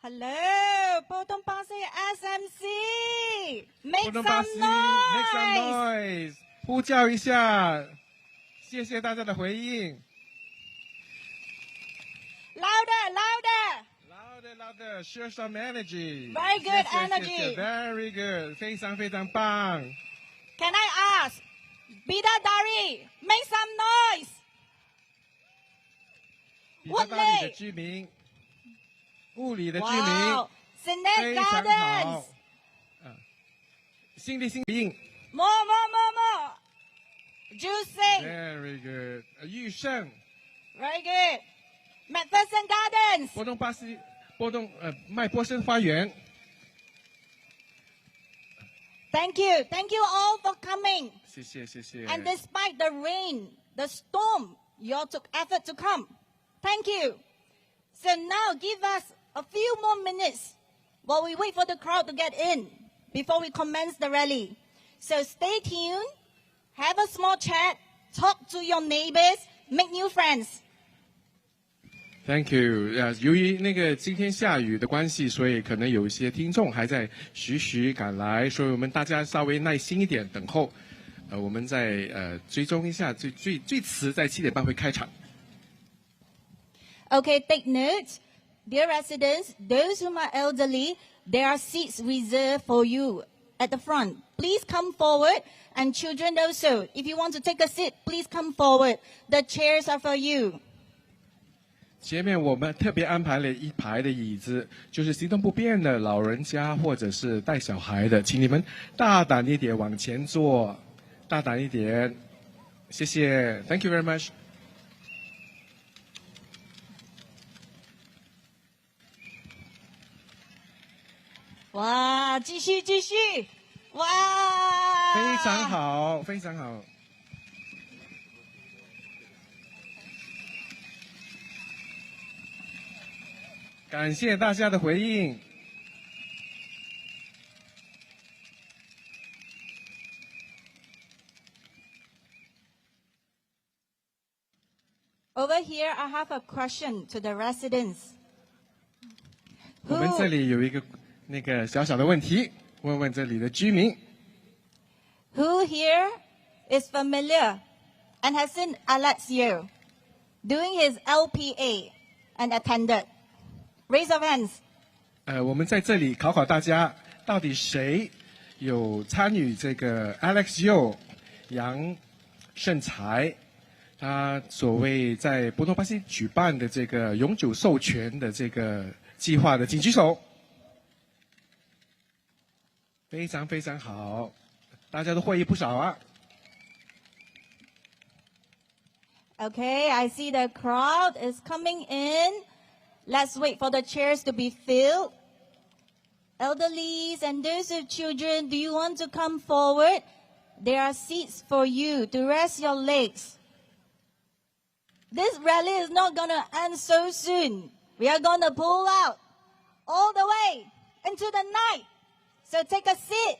Hello, Potong Pasir SMC, make Potong some Pasir, noise! make some noise，呼叫一下，谢谢大家的回应。Louder, louder! Louder, louder, share some energy. Very good 谢谢 energy. 谢谢 Very good，非常非常棒。Can I ask, Bidadari, make some noise! 比达大里的居民，雾里的居民 Wow, Sinet 非常好 Gardens. 心理心应 More. Juicing. Very good，玉胜， Very good. McPherson Gardens. 波东巴西，麦波森花园。Thank you all for coming. 谢谢谢谢。 And despite the rain, the storm, you all took effort to come. Thank you. So now give us a few more minutes while we wait for the crowd to get in before we commence the rally. So stay tuned, have a small chat, talk to your neighbors, make new friends. Thank you。由于今天下雨的关系，所以可能有一些听众还在徐徐赶来，所以我们大家稍微耐心一点等候。我们再追踪一下，最迟在7点半会开场。Okay, take note. Dear residents, those whom are elderly, there are seats reserved for you at the front. Please come forward, and children also. If you want to take a seat, please come forward. The chairs are for you. 前面我们特别安排了一排的椅子，就是行动不便的老人家或者是带小孩的，请你们大胆一点往前坐，大胆一点，谢谢 ，Thank you very much。哇，继续，哇！非常好，非常好。感谢大家的回应。Over here, I have a question to the residents. 我们这里有一个小小的问题，问问这里的居民。Who here is familiar and has seen Alexio doing his LPA and attended? Raise your hands. 我们在这里考考大家，到底谁有参与这个 Alex Yo 杨胜才他所谓在波托巴西举办的这个永久授权的这个计划的，请举手。非常非常好，大家都获益不少啊。Okay, I see the crowd is coming in. Let's wait for the chairs to be filled. Elderlies and those with children, do you want to come forward? There are seats for you to rest your legs. This rally is not going to end so soon. We are going to pull out all the way into the night. So take a seat.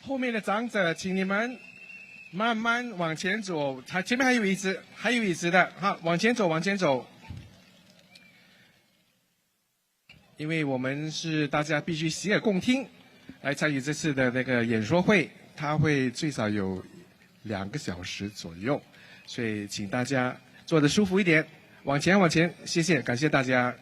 后面的长者，请你们慢慢往前走，前面还有椅子的，好，往前走。因为我们是大家必须洗耳恭听，来参与这次的演说会，它会最少有2个小时左右，所以请大家坐得舒服一点，往前，谢谢，感谢大家。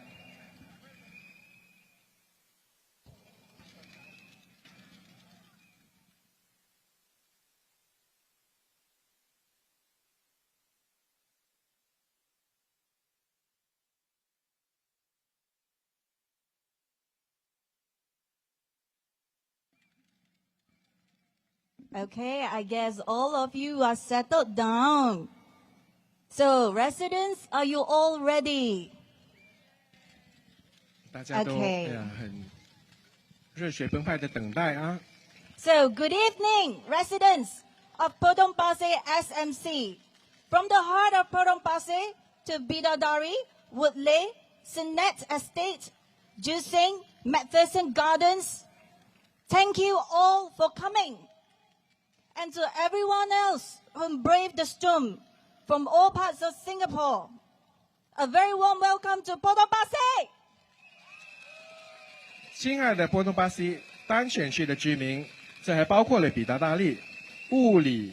Okay, I guess all of you are settled down. So, residents, are you all ready? 大家都很热血澎湃的等待啊。So, good evening, residents of Potong Pasir SMC. From the heart of Potong Pasir to Bidadari, Woodley, Sinet Estate, Juicing, McPherson Gardens. Thank you all for coming. And to everyone else who braved the storm from all parts of Singapore, A very warm welcome to Potong Pasir. 亲爱的波东巴西单选区的居民，这还包括了比达大利、雾里、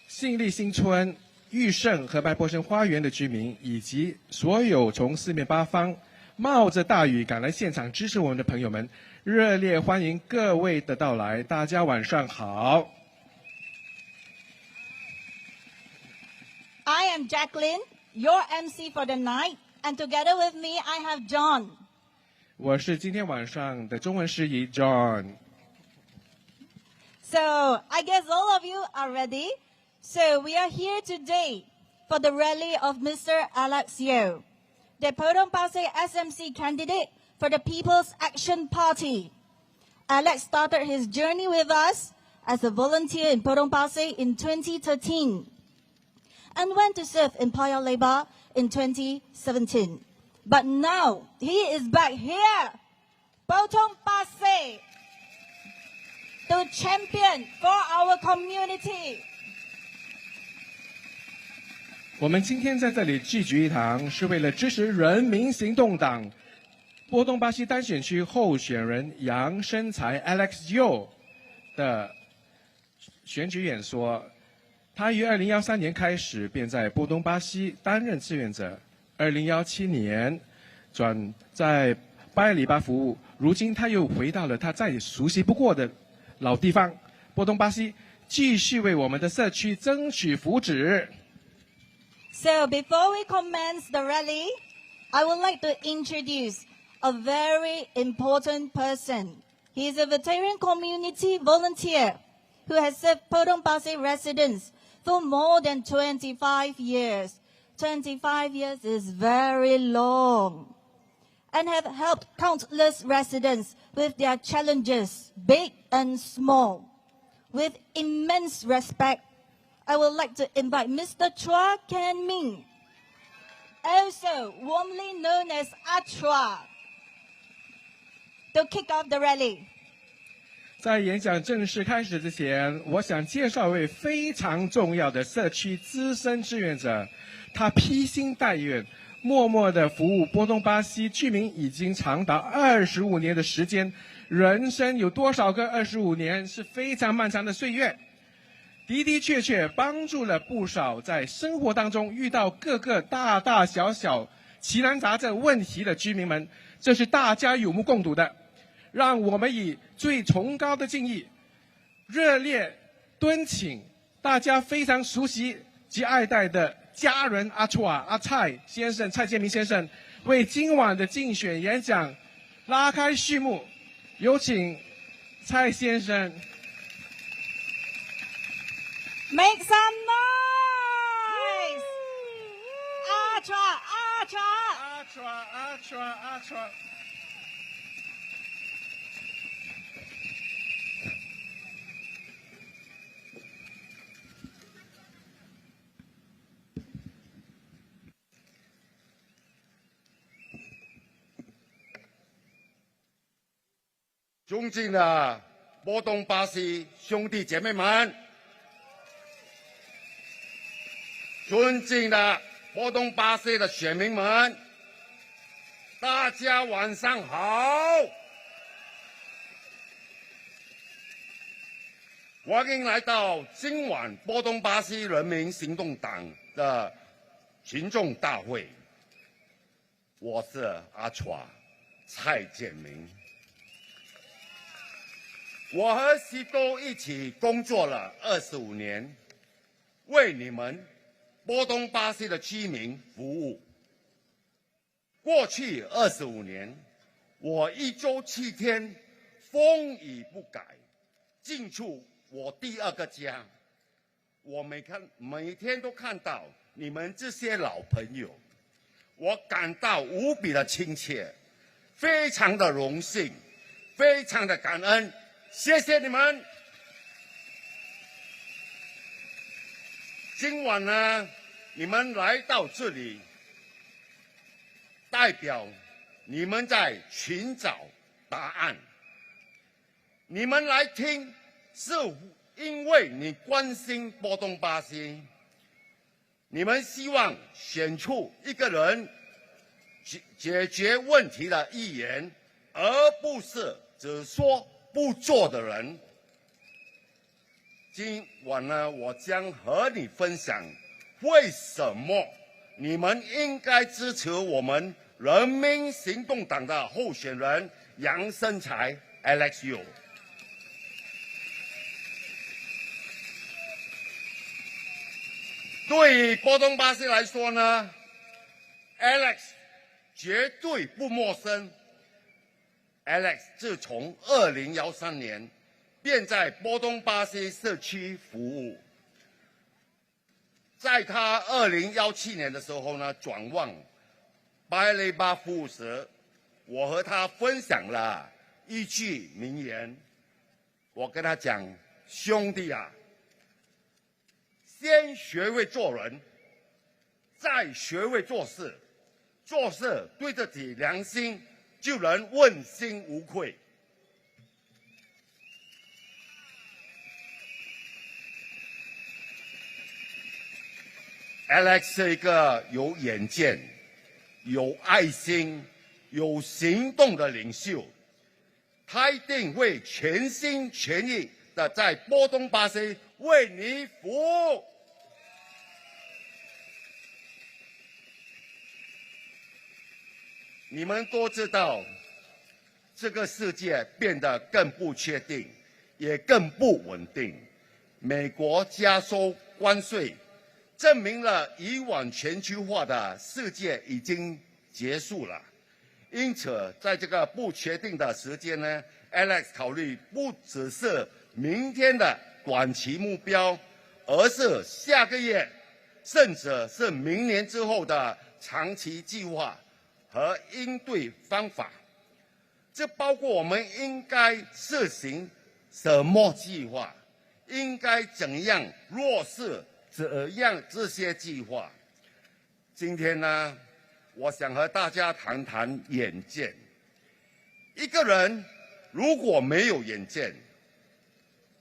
信利新村、玉胜和白波生花园的居民，以及所有从四面八方冒着大雨赶来现场支持我们的朋友们，热烈欢迎各位的到来。大家晚上好。I am Jacqueline, your MC for the night, and together with me I have John. 我是今天晚上的中文司仪 John。 So I guess all of you are ready. So we are here today for the rally of Mr. Alex Yeo, the Potong Pasir SMC candidate for the People's Action Party. Alex started his journey with us as a volunteer in Potong Pasir in 2013 and went to serve in Paya Lebar in 2017. But now he is back here, Potong Pasir, to champion for our community. 我们今天在这里聚集一堂，是为了支持人民行动党波东巴西单选区候选人杨生财 Alex Yeo 的选举演说。他于2013年开始便在波东巴西担任志愿者，2017年转在巴里巴服务，如今他又回到了他再也熟悉不过的老地方波东巴西，继续为我们的社区争取福祉。So before we commence the rally, I would like to introduce a very important person. He is a veteran community volunteer who has served Potong Pasir residents for more than 25 years. 25 years is very long. And have helped countless residents with their challenges, big and small. With immense respect, I would like to invite Mr. Chua Ken Ming, also warmly known as Achua, to kick off the rally. 在演讲正式开始之前，我想介绍一位非常重要的社区资深志愿者，他披星戴月，默默地服务波东巴西居民已经长达25年的时间。人生有多少个25年是非常漫长的岁月，的的确确帮助了不少在生活当中遇到各个大大小小奇难杂症问题的居民们，这是大家有目共睹的。让我们以最崇高的敬意，热烈敦请大家非常熟悉及爱戴的家人阿楚阿蔡先生蔡建明先生，为今晚的竞选演讲拉开序幕。有请蔡先生。Make some noise! Achua, Achua! 尊敬的波东巴西兄弟姐妹们，尊敬的波东巴西的选民们，大家晚上好！欢迎来到今晚波东巴西人民行动党的群众大会。我是阿川蔡建明。我和西多一起工作了25年，为你们波东巴西的居民服务。过去25年，我1周7天，风雨不改，进出我第二个家。我每天都看到你们这些老朋友，我感到无比的亲切，非常的荣幸，非常的感恩。谢谢你们！今晚呢，你们来到这里，代表你们在寻找答案。你们来听，是因为你关心波东巴西，你们希望选出一个人解决问题的议员，而不是只说不做的人。今晚呢，我将和你分享为什么你们应该支持我们人民行动党的候选人杨胜才 Alex Yeo。对于波东巴西来说呢 ，Alex 绝对不陌生。Alex 自从2013年便在波东巴西社区服务，在他2017年的时候呢，转往巴雷巴服务时，我和他分享了一句名言。我跟他讲：“兄弟啊，先学会做人，再学会做事。做事对得起良心，就能问心无愧。” Alex 是一个有远见、有爱心、有行动的领袖，他一定会全心全意的在波东巴西为你服务。你们都知道，这个世界变得更不确定，也更不稳定。美国加收关税，证明了以往全球化的世界已经结束了。因此，在这个不确定的时间呢 ，Alex 考虑不只是明天的短期目标，而是下个月，甚至是明年之后的长期计划和应对方法。这包括我们应该实行什么计划，应该怎样落实这些计划。今天呢，我想和大家谈谈远见。一个人如果没有远见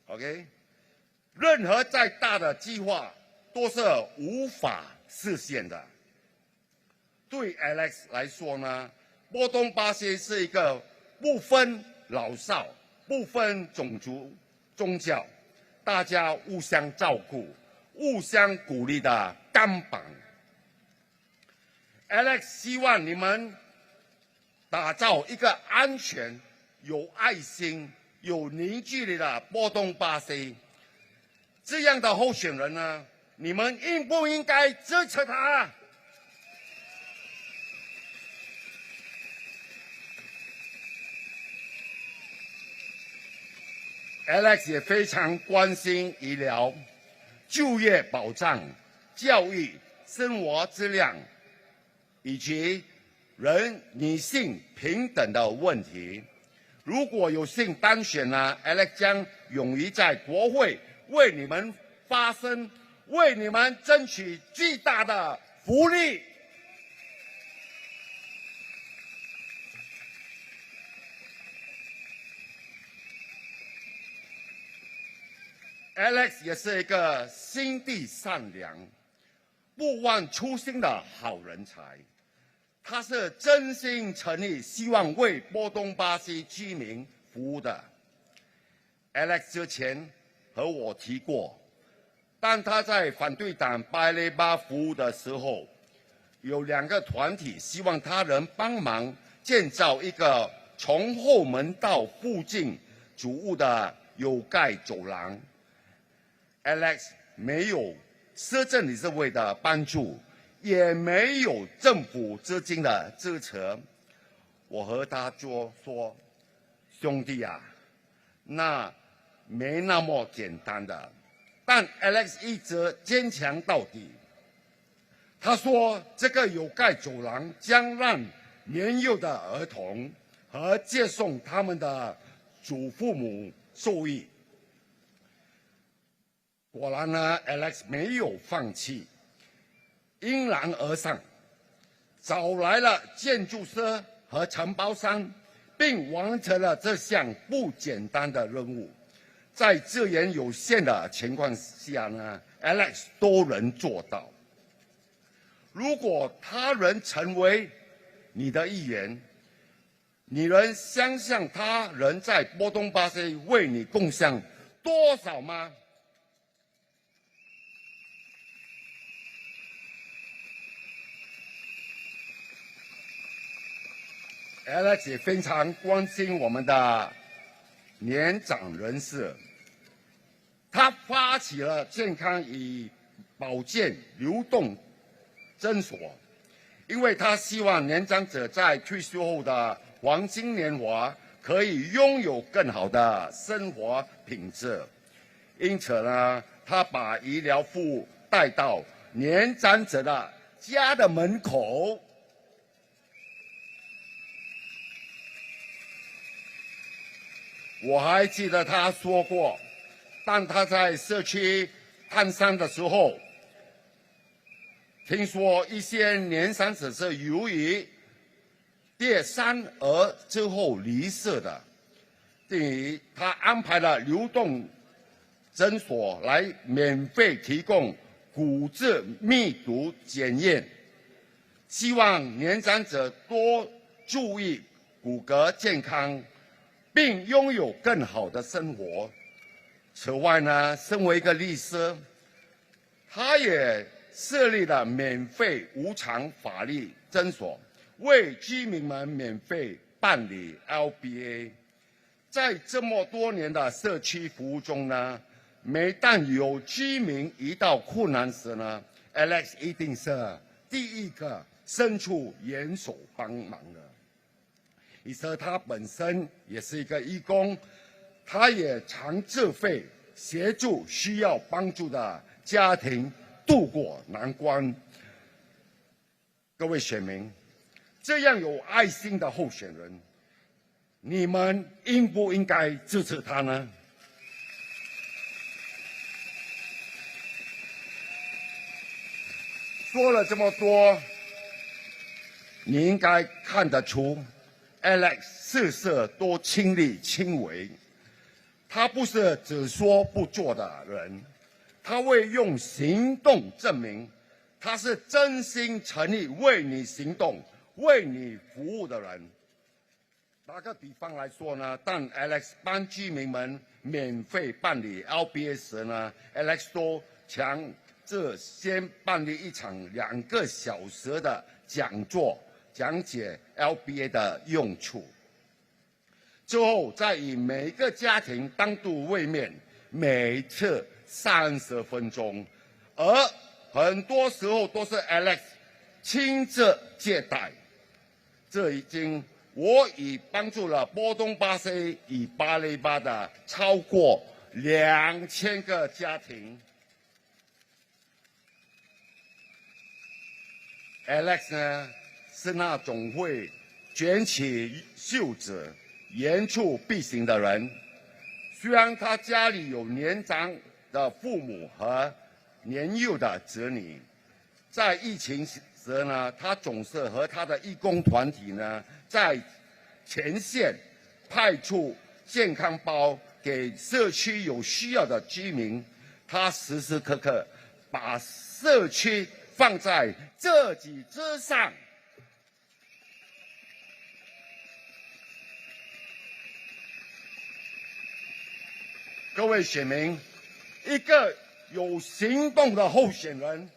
，OK， 任何再大的计划都是无法实现的。对 Alex 来说呢，波东巴西是一个不分老少、不分种族、宗教，大家互相照顾、互相鼓励的钢板。Alex 希望你们打造一个安全、有爱心、有凝聚力的波东巴西。这样的候选人呢，你们应不应该支持他？Alex 也非常关心医疗、就业保障、教育、生活质量，以及女性平等的问题。如果有幸当选呢 ，Alex 将勇于在国会为你们发声，为你们争取巨大的福利。Alex 也是一个心地善良、不忘初心的好人才。他是真心诚意希望为波东巴西居民服务的。Alex 之前和我提过，当他在反对党巴雷巴服务的时候，有2个团体希望他能帮忙建造一个从后门到附近主屋的有盖走廊。Alex 没有市政理事会的帮助，也没有政府资金的支持。我和他说：“兄弟啊，那没那么简单的。”但 Alex 一直坚强到底。他说：“这个有盖走廊将让年幼的儿童和接送他们的祖父母受益。”果然呢 ，Alex 没有放弃，迎难而上，找来了建筑师和承包商，并完成了这项不简单的任务。在资源有限的情况下呢 ，Alex 都能做到。如果他能成为你的一员，你能想象他能在波东巴西为你贡献多少吗？Alex 也非常关心我们的年长人士，他发起了健康与保健流动诊所，因为他希望年长者在退休后的黄金年华可以拥有更好的生活品质。因此呢，他把医疗服务带到年长者的家的门口。我还记得他说过，当他在社区探山的时候，听说一些年长者是由于跌山而之后离世的，对于他安排了流动诊所来免费提供骨质密度检验，希望年长者多注意骨骼健康，并拥有更好的生活。此外呢，身为一个律师，他也设立了免费无偿法律诊所，为居民们免费办理 LBA。在这么多年的社区服务中呢，每当有居民遇到困难时呢 ，Alex 一定是第一个伸出援手帮忙的。而且他本身也是一个义工，他也常自费协助需要帮助的家庭渡过难关。各位选民，这样有爱心的候选人，你们应不应该支持他呢？说了这么多，你应该看得出 Alex 事事都亲力亲为，他不是只说不做的人，他会用行动证明他是真心诚意为你行动、为你服务的人。打个比方来说呢，当 Alex 帮居民们免费办理 LBA 时呢 ，Alex 都强制先办理一场2个小时的讲座，讲解 LBA 的用处。之后再与每个家庭单独会面，每次30分钟，而很多时候都是 Alex 亲自接待。这我已帮助了波东巴西与巴雷巴的超过2000个家庭。Alex 呢，是那种会卷起袖子言出必行的人。虽然他家里有年长的父母和年幼的子女，在疫情时呢，他总是和他的义工团体呢，在前线派出健康包给社区有需要的居民。他时时刻刻把社区放在自己之上。各位选民，一个有行动的候选人，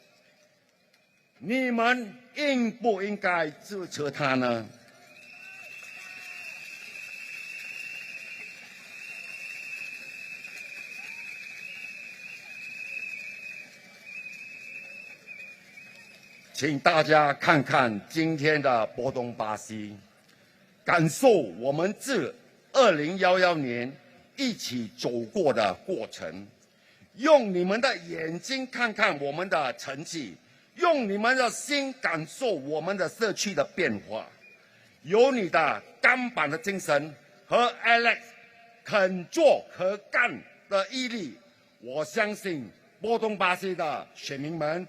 你们应不应该支持他呢？请大家看看今天的波东巴西，感受我们自2011年一起走过的过程，用你们的眼睛看看我们的成绩，用你们的心感受我们的社区的变化。有你的钢板的精神和 Alex 肯做可干的毅力，我相信波东巴西的选民们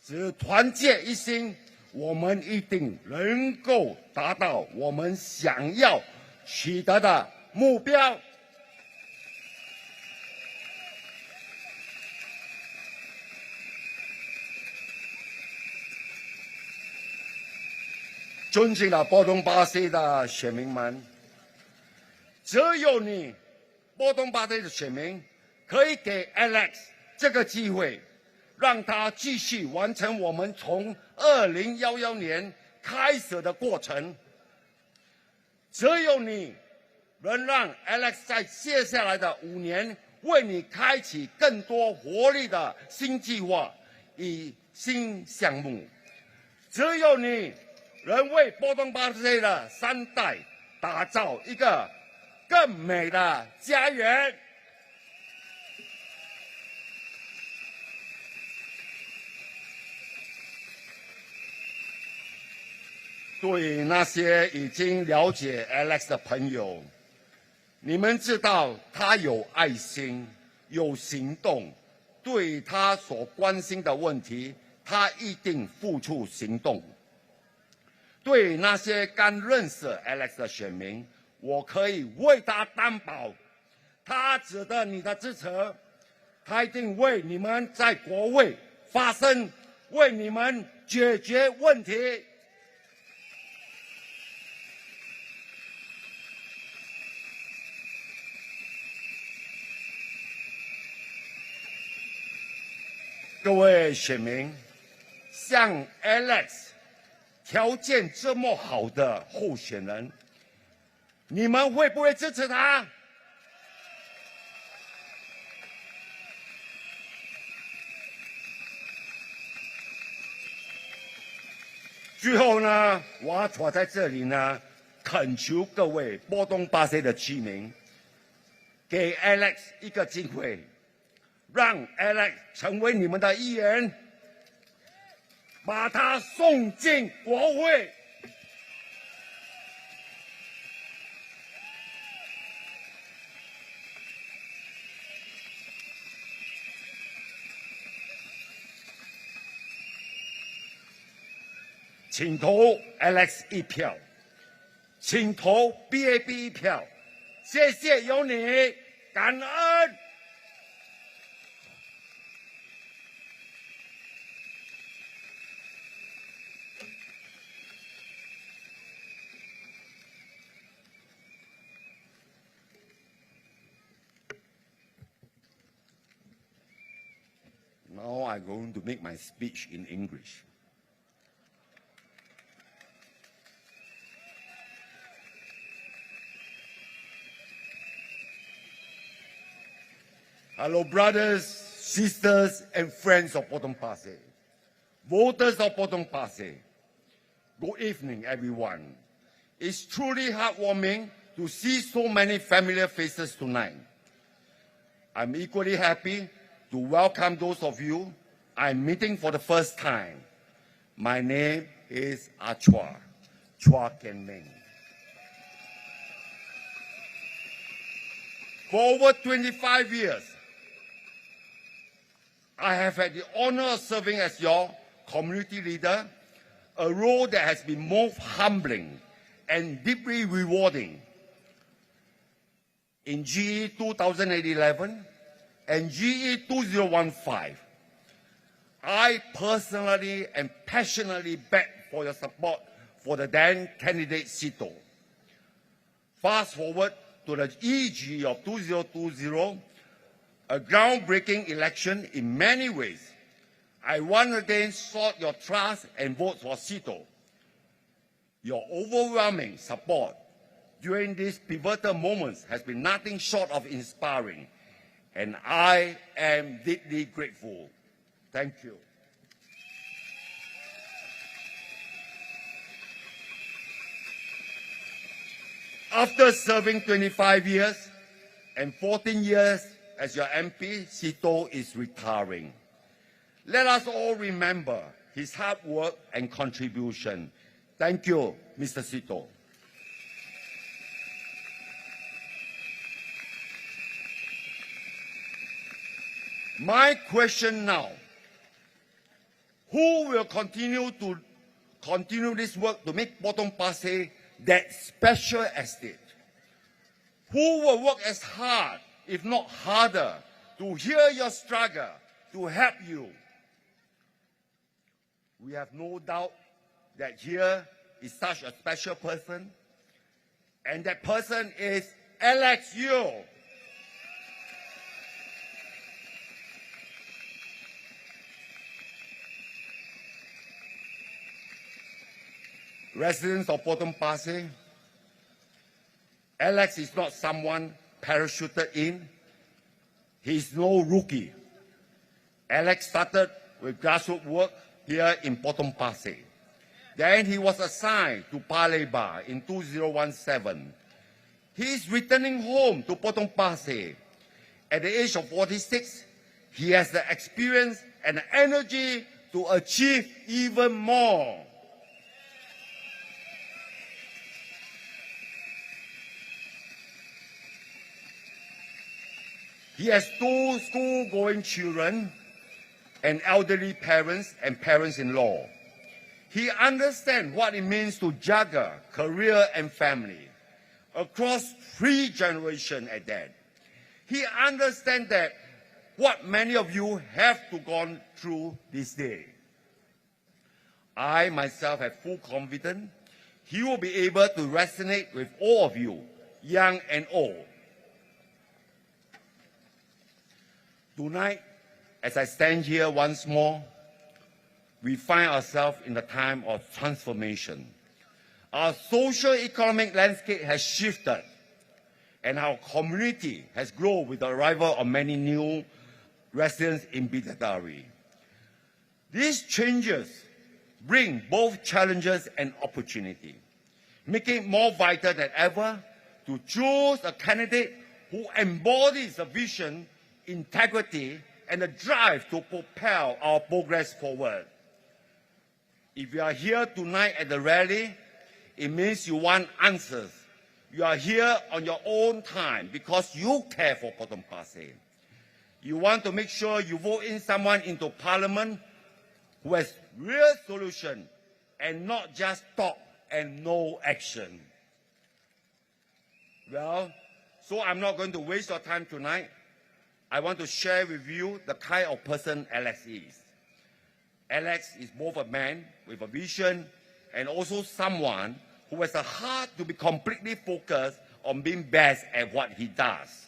只团结一心，我们一定能够达到我们想要取得的目标。尊敬的波东巴西的选民们，只有你，波东巴西的选民，可以给 Alex 这个机会，让他继续完成我们从2011年开始的过程。只有你能让 Alex 在接下来的5年，为你开启更多活力的新计划与新项目。只有你能为波东巴西的3代打造一个更美的家园。对于那些已经了解 Alex 的朋友，你们知道他有爱心，有行动，对他所关心的问题，他一定付出行动。对那些刚认识 Alex 的选民，我可以为他担保，他值得你的支持，他一定为你们在国会发声，为你们解决问题。各位选民，像 Alex 条件这么好的候选人，你们会不会支持他？最后呢，我坐在这里呢，恳求各位波东巴西的居民，给 Alex 一个机会。让 Alex 成为你们的议员，把他送进国会。请投 Alex 一票，请投 BAB 一票，谢谢有你，感恩。Now I'm going to make my speech in English. Hello, brothers, sisters, and friends of Potong Pasir, voters of Potong Pasir. Good evening, everyone. It's truly heartwarming to see so many familiar faces tonight. I'm equally happy to welcome those of you I'm meeting for the first time. My name is Chua Ken Ming. For over 25 years, I have had the honor of serving as your community leader, a role that has been most humbling and deeply rewarding. In GE 2011 and GE 2015, I personally and passionately begged for your support for the then candidate Sito. Fast forward to the EG of 2020, a groundbreaking election in many ways. I once again sought your trust and vote for Sito. Your overwhelming support during these pivotal moments has been nothing short of inspiring, and I am deeply grateful. Thank you. After serving 25 years and 14 years as your MP, Sito is retiring. Let us all remember his hard work and contribution. Thank you, Mr. Sito. My question now, who will continue this work to make Potong Pasir that special estate? Who will work as hard, if not harder, to hear your struggle, to help you? We have no doubt that here is such a special person, and that person is Alex Yeo. Residents of Potong Pasir, Alex is not someone parachuted in. He's no rookie. Alex started with grassroots work here in Potong Pasir. Then he was assigned to Palembang in 2017. He's returning home to Potong Pasir. At the age of 46, he has the experience and the energy to achieve even more. He has 2 school-going children and elderly parents and parents-in-law. He understands what it means to juggle career and family across 3 generations at that. He understands that what many of you have to gone through this day. I myself have full confidence he will be able to resonate with all of you, young and old. Tonight, as I stand here once more, we find ourselves in a time of transformation. Our socio-economic landscape has shifted, and our community has grown with the arrival of many new residents in Bidadari. These changes bring both challenges and opportunity, making it more vital than ever to choose a candidate who embodies a vision, integrity, and a drive to propel our progress forward. If you are here tonight at the rally, it means you want answers. You are here on your own time because you care for Potong Pasir. You want to make sure you vote in someone into Parliament who has real solution and not just talk and no action. Well, so I'm not going to waste your time tonight. I want to share with you the kind of person Alex is. Alex is both a man with a vision and also someone who has a heart to be completely focused on being best at what he does.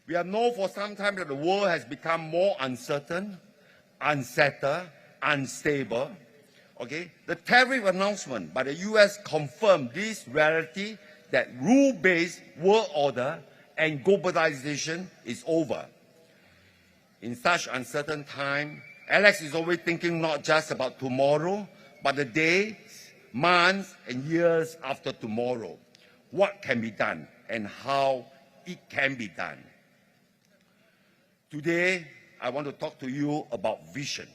We have known for some time that the world has become more uncertain, unsettled, unstable. Okay? The tariff announcement by the US confirmed this reality that rule-based world order and globalization is over. In such uncertain time, Alex is always thinking not just about tomorrow, but the days, months, and years after tomorrow. What can be done and how it can be done. Today, I want to talk to you about vision.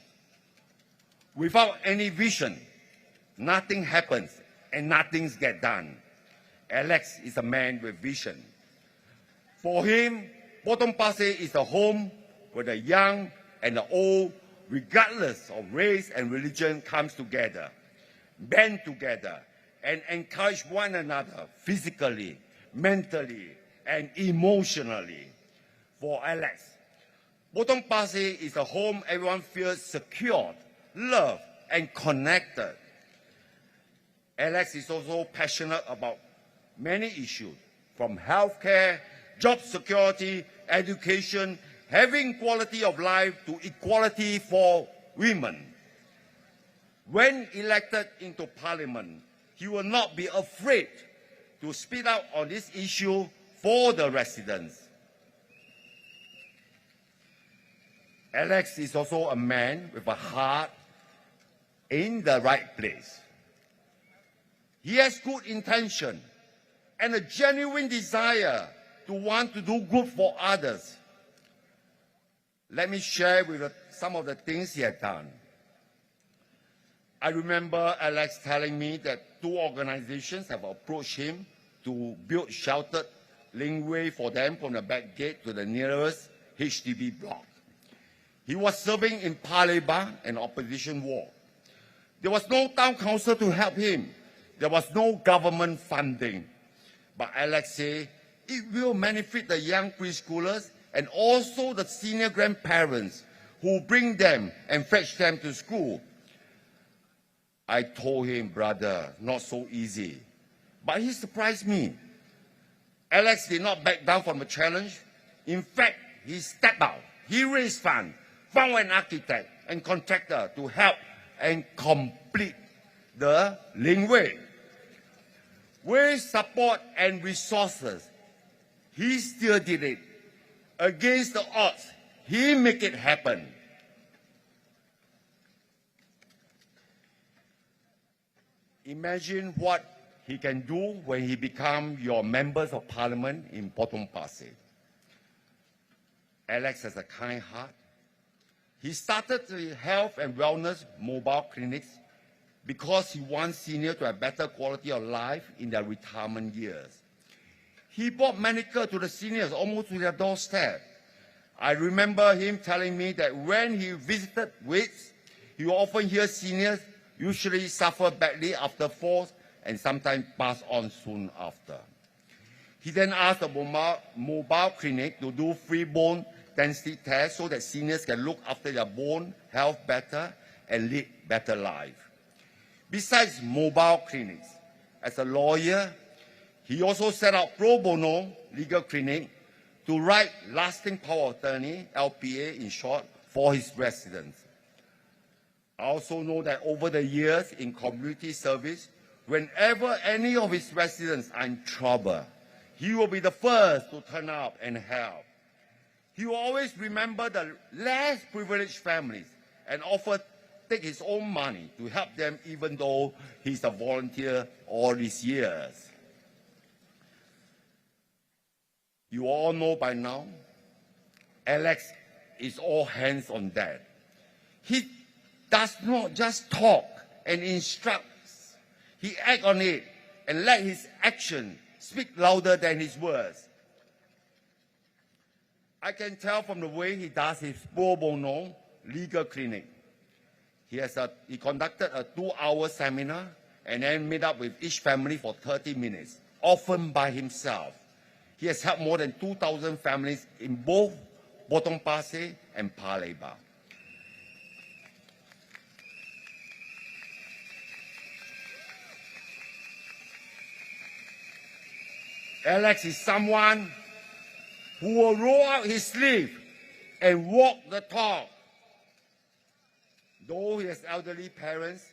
Without any vision, nothing happens and nothing gets done. Alex is a man with vision. For him, Potong Pasir is a home where the young and the old, regardless of race and religion, comes together, band together, and encourage one another physically, mentally, and emotionally. For Alex, Potong Pasir is a home everyone feels secure, loved, and connected. Alex is also passionate about many issues, from healthcare, job security, education, having quality of life to equality for women. When elected into Parliament, he will not be afraid to speak out on this issue for the residents. Alex is also a man with a heart in the right place. He has good intention and a genuine desire to want to do good for others. Let me share with you some of the things he had done. I remember Alex telling me that 2 organizations have approached him to build sheltered linkway for them from the back gate to the nearest HDB block. He was serving in Palembang, an opposition ward. There was no town council to help him. There was no government funding. But Alex said it will benefit the young preschoolers and also the senior grandparents who bring them and fetch them to school. I told him, brother, not so easy. But he surprised me. Alex did not back down from the challenge. In fact, he stepped out. He raised funds, found an architect and contractor to help and complete the linkway. With support and resources, he still did it. Against the odds, he made it happen. Imagine what he can do when he becomes your members of parliament in Potong Pasir. Alex has a kind heart. He started the health and wellness mobile clinics because he wants seniors to have better quality of life in their retirement years. He brought medical to the seniors almost to their doorstep. I remember him telling me that when he visited WITS, he often hears seniors usually suffer badly after falls and sometimes pass on soon after. He then asked the mobile clinic to do free bone density tests so that seniors can look after their bone health better and lead better life. Besides mobile clinics, as a lawyer, he also set up pro bono legal clinic to write lasting power of attorney, LPA in short, for his residents. I also know that over the years in community service, whenever any of his residents are in trouble, he will be the first to turn up and help. He will always remember the less privileged families and offer take his own money to help them even though he's a volunteer all these years. You all know by now, Alex is all hands on deck. He does not just talk and instruct. He acts on it and let his action speak louder than his words. I can tell from the way he does his pro bono legal clinic. He conducted a 2-hour seminar and then met up with each family for 30 minutes, often by himself. He has helped more than 2,000 families in both Potong Pasir and Palembang. Alex is someone who will roll out his sleeve and walk the talk. Though he has elderly parents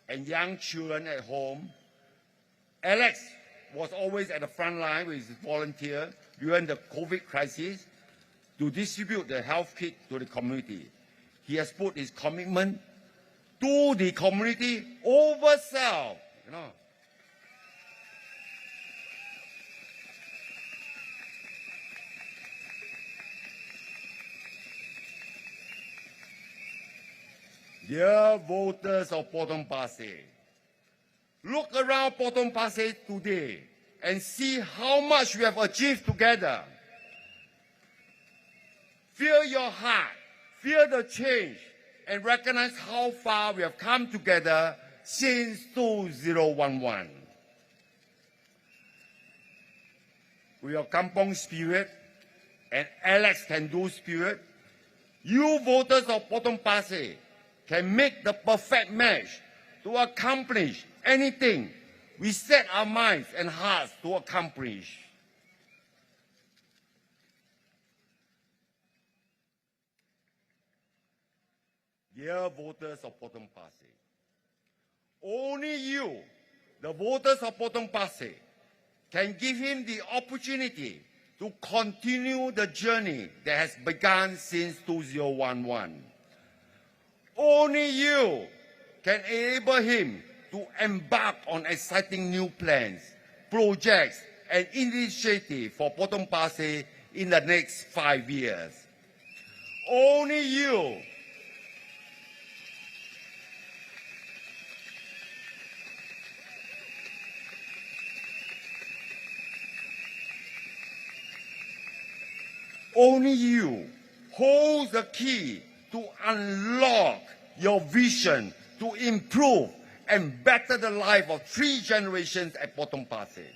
and young children at home, Alex was always at the front line with his volunteer during the COVID crisis to distribute the health kit to the community. He has put his commitment to the community over self. Dear voters of Potong Pasir, look around Potong Pasir today and see how much we have achieved together. Feel your heart, feel the change, and recognize how far we have come together since 2011. With your kampong spirit and Alex can do spirit, you voters of Potong Pasir can make the perfect match to accomplish anything we set our minds and hearts to accomplish. Dear voters of Potong Pasir, only you, the voters of Potong Pasir, can give him the opportunity to continue the journey that has begun since 2011. Only you can enable him to embark on exciting new plans, projects, and initiatives for Potong Pasir in the next 5 years. Only you hold the key to unlock your vision to improve and better the life of 3 generations at Potong Pasir.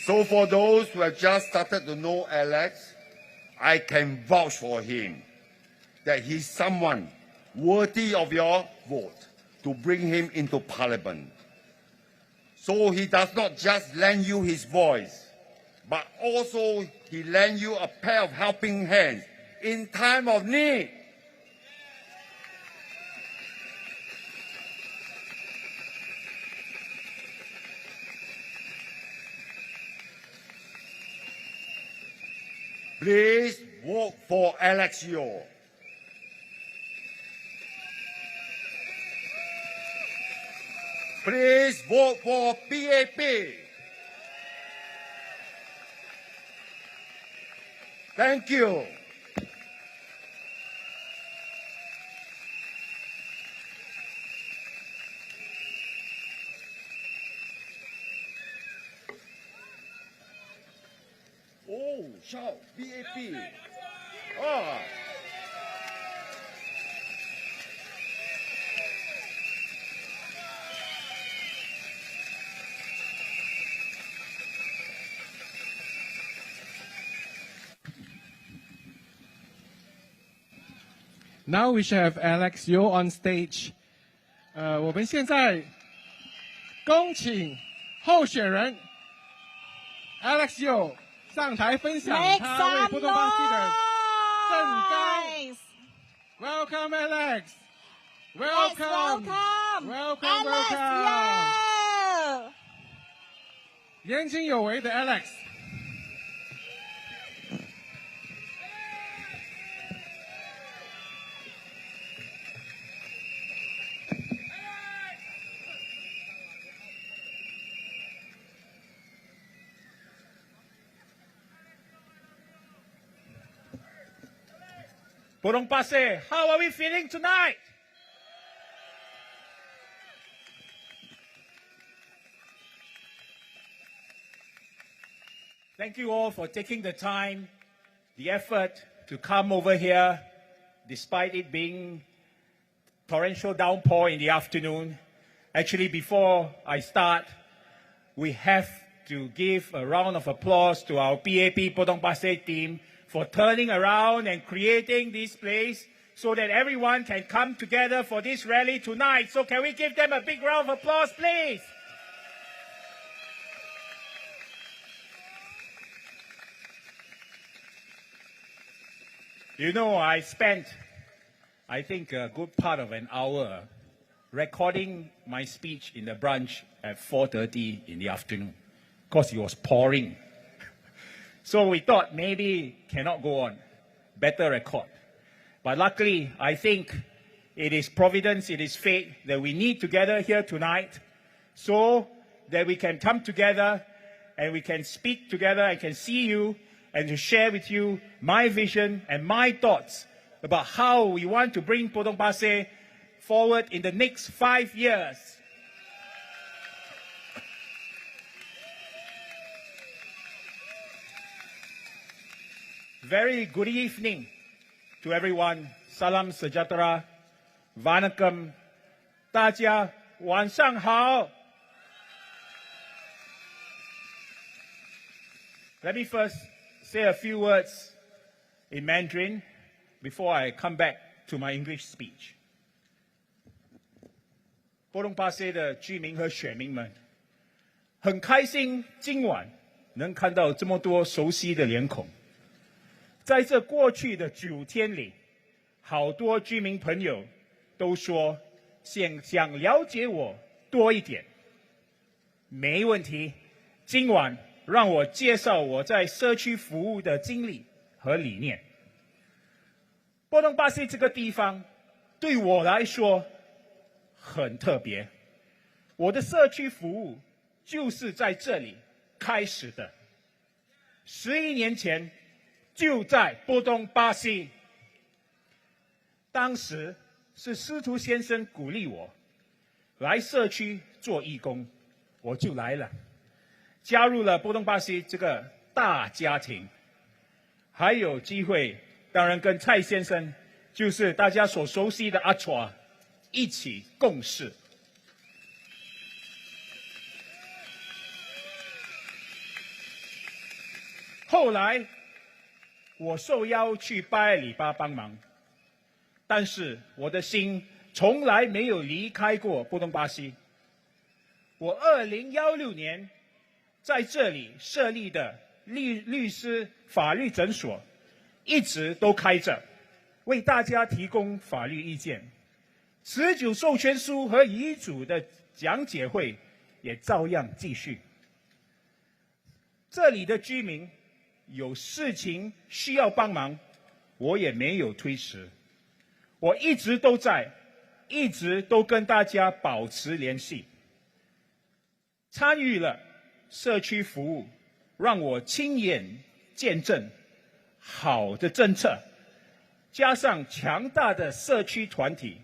So for those who have just started to know Alex, I can vouch for him that he's someone worthy of your vote to bring him into Parliament. So he does not just lend you his voice, but also he lend you a pair of helping hands in time of need. Please vote for Alex Yeo. Please vote for PAP. Thank you. Oh, shout, PAP. Ah. Now we shall have Alex Yeo on stage. 我们现在恭请候选人 Alex Yeo 上台分享 Make 他为 some 波东巴西的政纲。 noise. Welcome, Alex. Let's Welcome. welcome Welcome, Alex welcome. Yeo. 年轻有为的 Alex。Potong Pasir, how are we feeling tonight? Thank you all for taking the time, the effort to come over here, despite it being torrential downpour in the afternoon. Actually, before I start, we have to give a round of applause to our PAP Potong Pasir team for turning around and creating this place so that everyone can come together for this rally tonight. So can we give them a big round of applause, please? You know, I spent, I think, a good part of an hour recording my speech in the branch at 4:30 in the afternoon because it was pouring. So we thought maybe cannot go on, better record. But luckily, I think it is providence, it is fate that we need to gather here tonight so that we can come together and we can speak together, I can see you and to share with you my vision and my thoughts about how we want to bring Potong Pasir forward in the next 5 years. Very good evening to everyone. Salam sejahtera. Vanakkam. 大家晚上好. Let me first say a few words in Mandarin before I come back to my English speech. 波东巴西的居民和选民们，很开心今晚能看到这么多熟悉的脸孔。在这过去的9天里，好多居民朋友都说想了解我多一点。没问题，今晚让我介绍我在社区服务的经历和理念。波东巴西这个地方对我来说很特别，我的社区服务就是在这里开始的。11年前。就在波东巴西，当时是司徒先生鼓励我来社区做义工，我就来了，加入了波东巴西这个大家庭，还有机会，当然跟蔡先生，就是大家所熟悉的阿川，一起共事。后来我受邀去巴尔里巴帮忙，但是我的心从来没有离开过波东巴西。我2016年在这里设立的律师法律诊所一直都开着，为大家提供法律意见。持久授权书和遗嘱的讲解会也照样继续。这里的居民有事情需要帮忙，我也没有推迟，我一直都在，一直都跟大家保持联系。参与了社区服务，让我亲眼见证好的政策，加上强大的社区团体，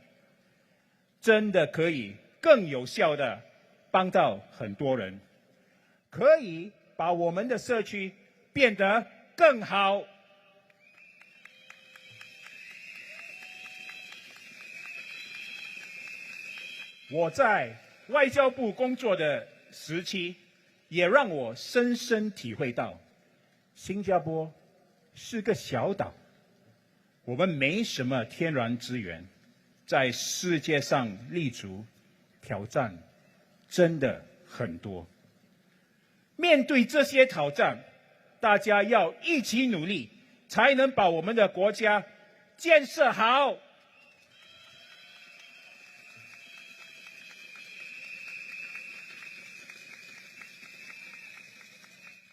真的可以更有效地帮到很多人，可以把我们的社区变得更好。我在外交部工作的时期，也让我深深体会到，新加坡是个小岛，我们没什么天然资源，在世界上立足，挑战真的很多。面对这些挑战，大家要一起努力，才能把我们的国家建设好。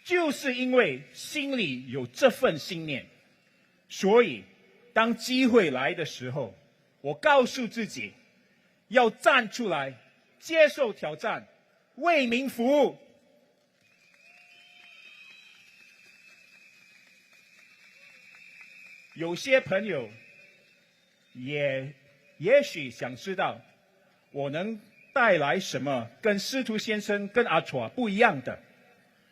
就是因为心里有这份信念，所以当机会来的时候，我告诉自己要站出来，接受挑战，为民服务。有些朋友也许想知道我能带来什么跟司徒先生跟阿楚不一样的，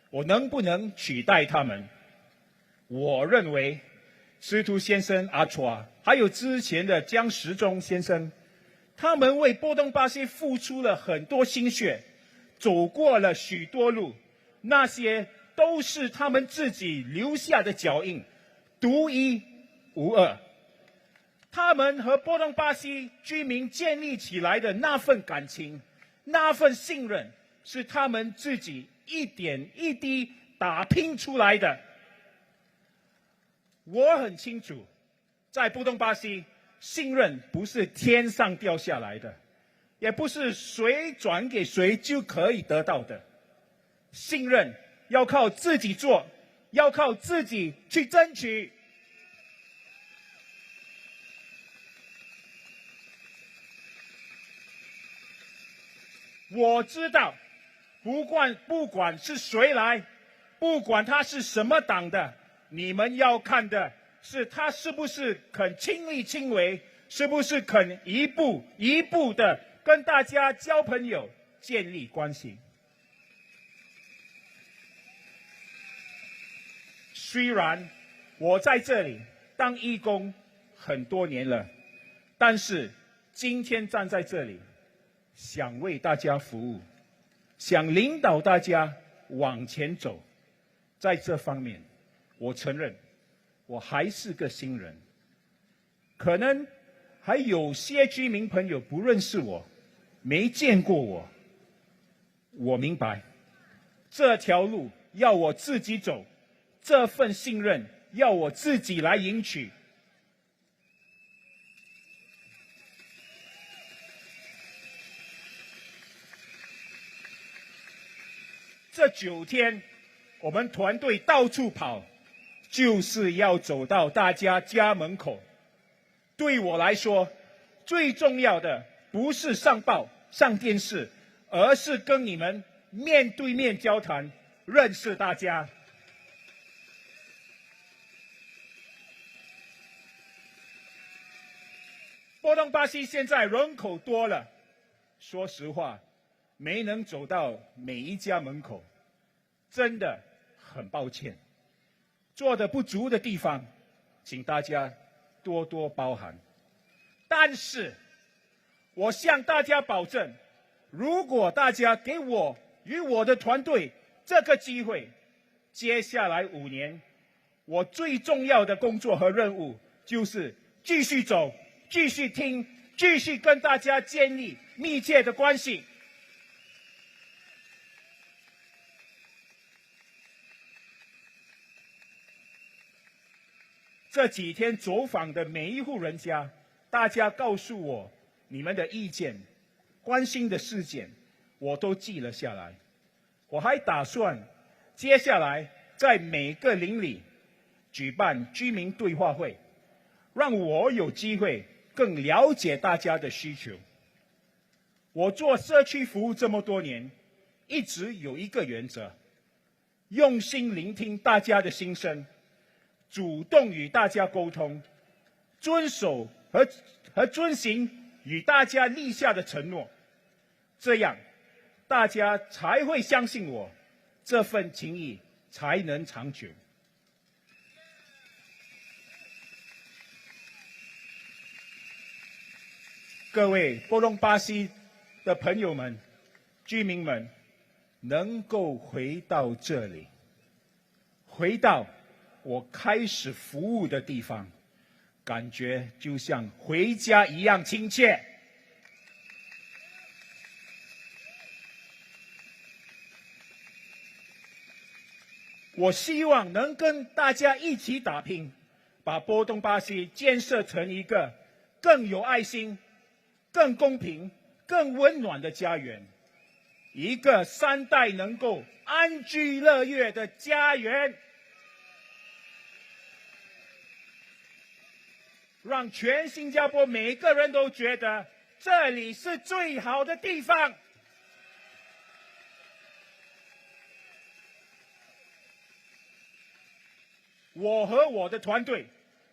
我能不能取代他们？我认为司徒先生、阿楚还有之前的江时中先生，他们为波东巴西付出了很多心血，走过了许多路，那些都是他们自己留下的脚印，独一无二。他们和波东巴西居民建立起来的那份感情，那份信任，是他们自己一点一滴打拼出来的。我很清楚，在波东巴西，信任不是天上掉下来的，也不是谁转给谁就可以得到的。信任要靠自己做，要靠自己去争取。我知道，不管是谁来，不管他是什么党的，你们要看的是他是不是肯亲力亲为，是不是肯一步一步的跟大家交朋友，建立关系。虽然我在这里当义工很多年了，但是今天站在这里，想为大家服务，想领导大家往前走，在这方面，我承认我还是个新人，可能还有些居民朋友不认识我，没见过我。我明白，这条路要我自己走，这份信任要我自己来赢取。这9天，我们团队到处跑，就是要走到大家家门口。对我来说，最重要的不是上报、上电视，而是跟你们面对面交谈，认识大家。波东巴西现在人口多了，说实话，没能走到每一家门口，真的很抱歉。做的不足的地方，请大家多多包涵。但是，我向大家保证，如果大家给我与我的团队这个机会，接下来5年我最重要的工作和任务就是继续走，继续听，继续跟大家建立密切的关系。这几天走访的每一户人家，大家告诉我你们的意见、关心的事件，我都记了下来。我还打算接下来在每个邻里举办居民对话会，让我有机会更了解大家的需求。我做社区服务这么多年，一直有一个原则：用心聆听大家的心声，主动与大家沟通，遵守和遵行与大家立下的承诺，这样大家才会相信我，这份情谊才能长久。各位波隆巴西的朋友们、居民们，能够回到这里，回到我开始服务的地方，感觉就像回家一样亲切。我希望能跟大家一起打拼，把波东巴西建设成一个更有爱心、更公平、更温暖的家园，一个3代能够安居乐业的家园，让全新加坡每个人都觉得这里是最好的地方。我和我的团队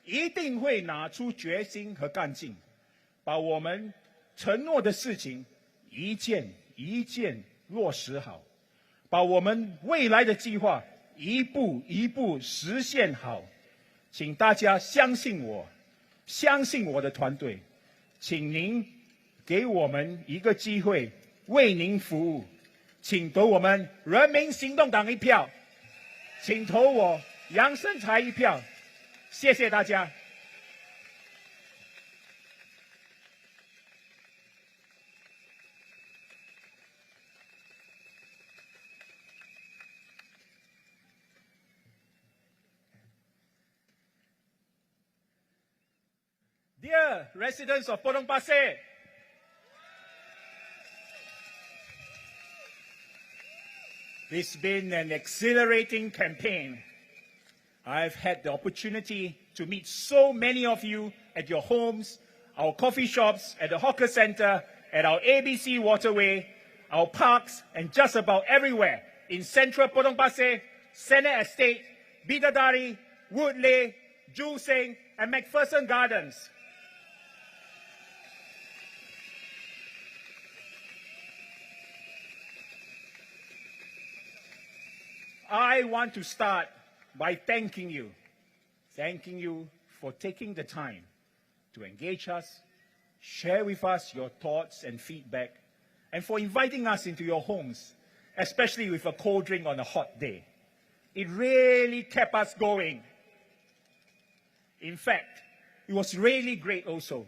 一定会拿出决心和干劲，把我们承诺的事情一件一件落实好，把我们未来的计划一步一步实现好。请大家相信我，相信我的团队，请您给我们一个机会为您服务，请投我们人民行动党一票，请投我杨生财一票，谢谢大家。Dear residents of Potong Pasir, it's been an exhilarating campaign. I've had the opportunity to meet so many of you at your homes, our coffee shops, at the hawker center, at our ABC waterway, our parks, and just about everywhere in central Potong Pasir, Senate Estate, Bidadari, Woodley, Joo Seng, and McPherson Gardens. I want to start by thanking you for taking the time to engage us, share with us your thoughts and feedback, and for inviting us into your homes, especially with a cold drink on a hot day. It really kept us going. In fact, it was really great also,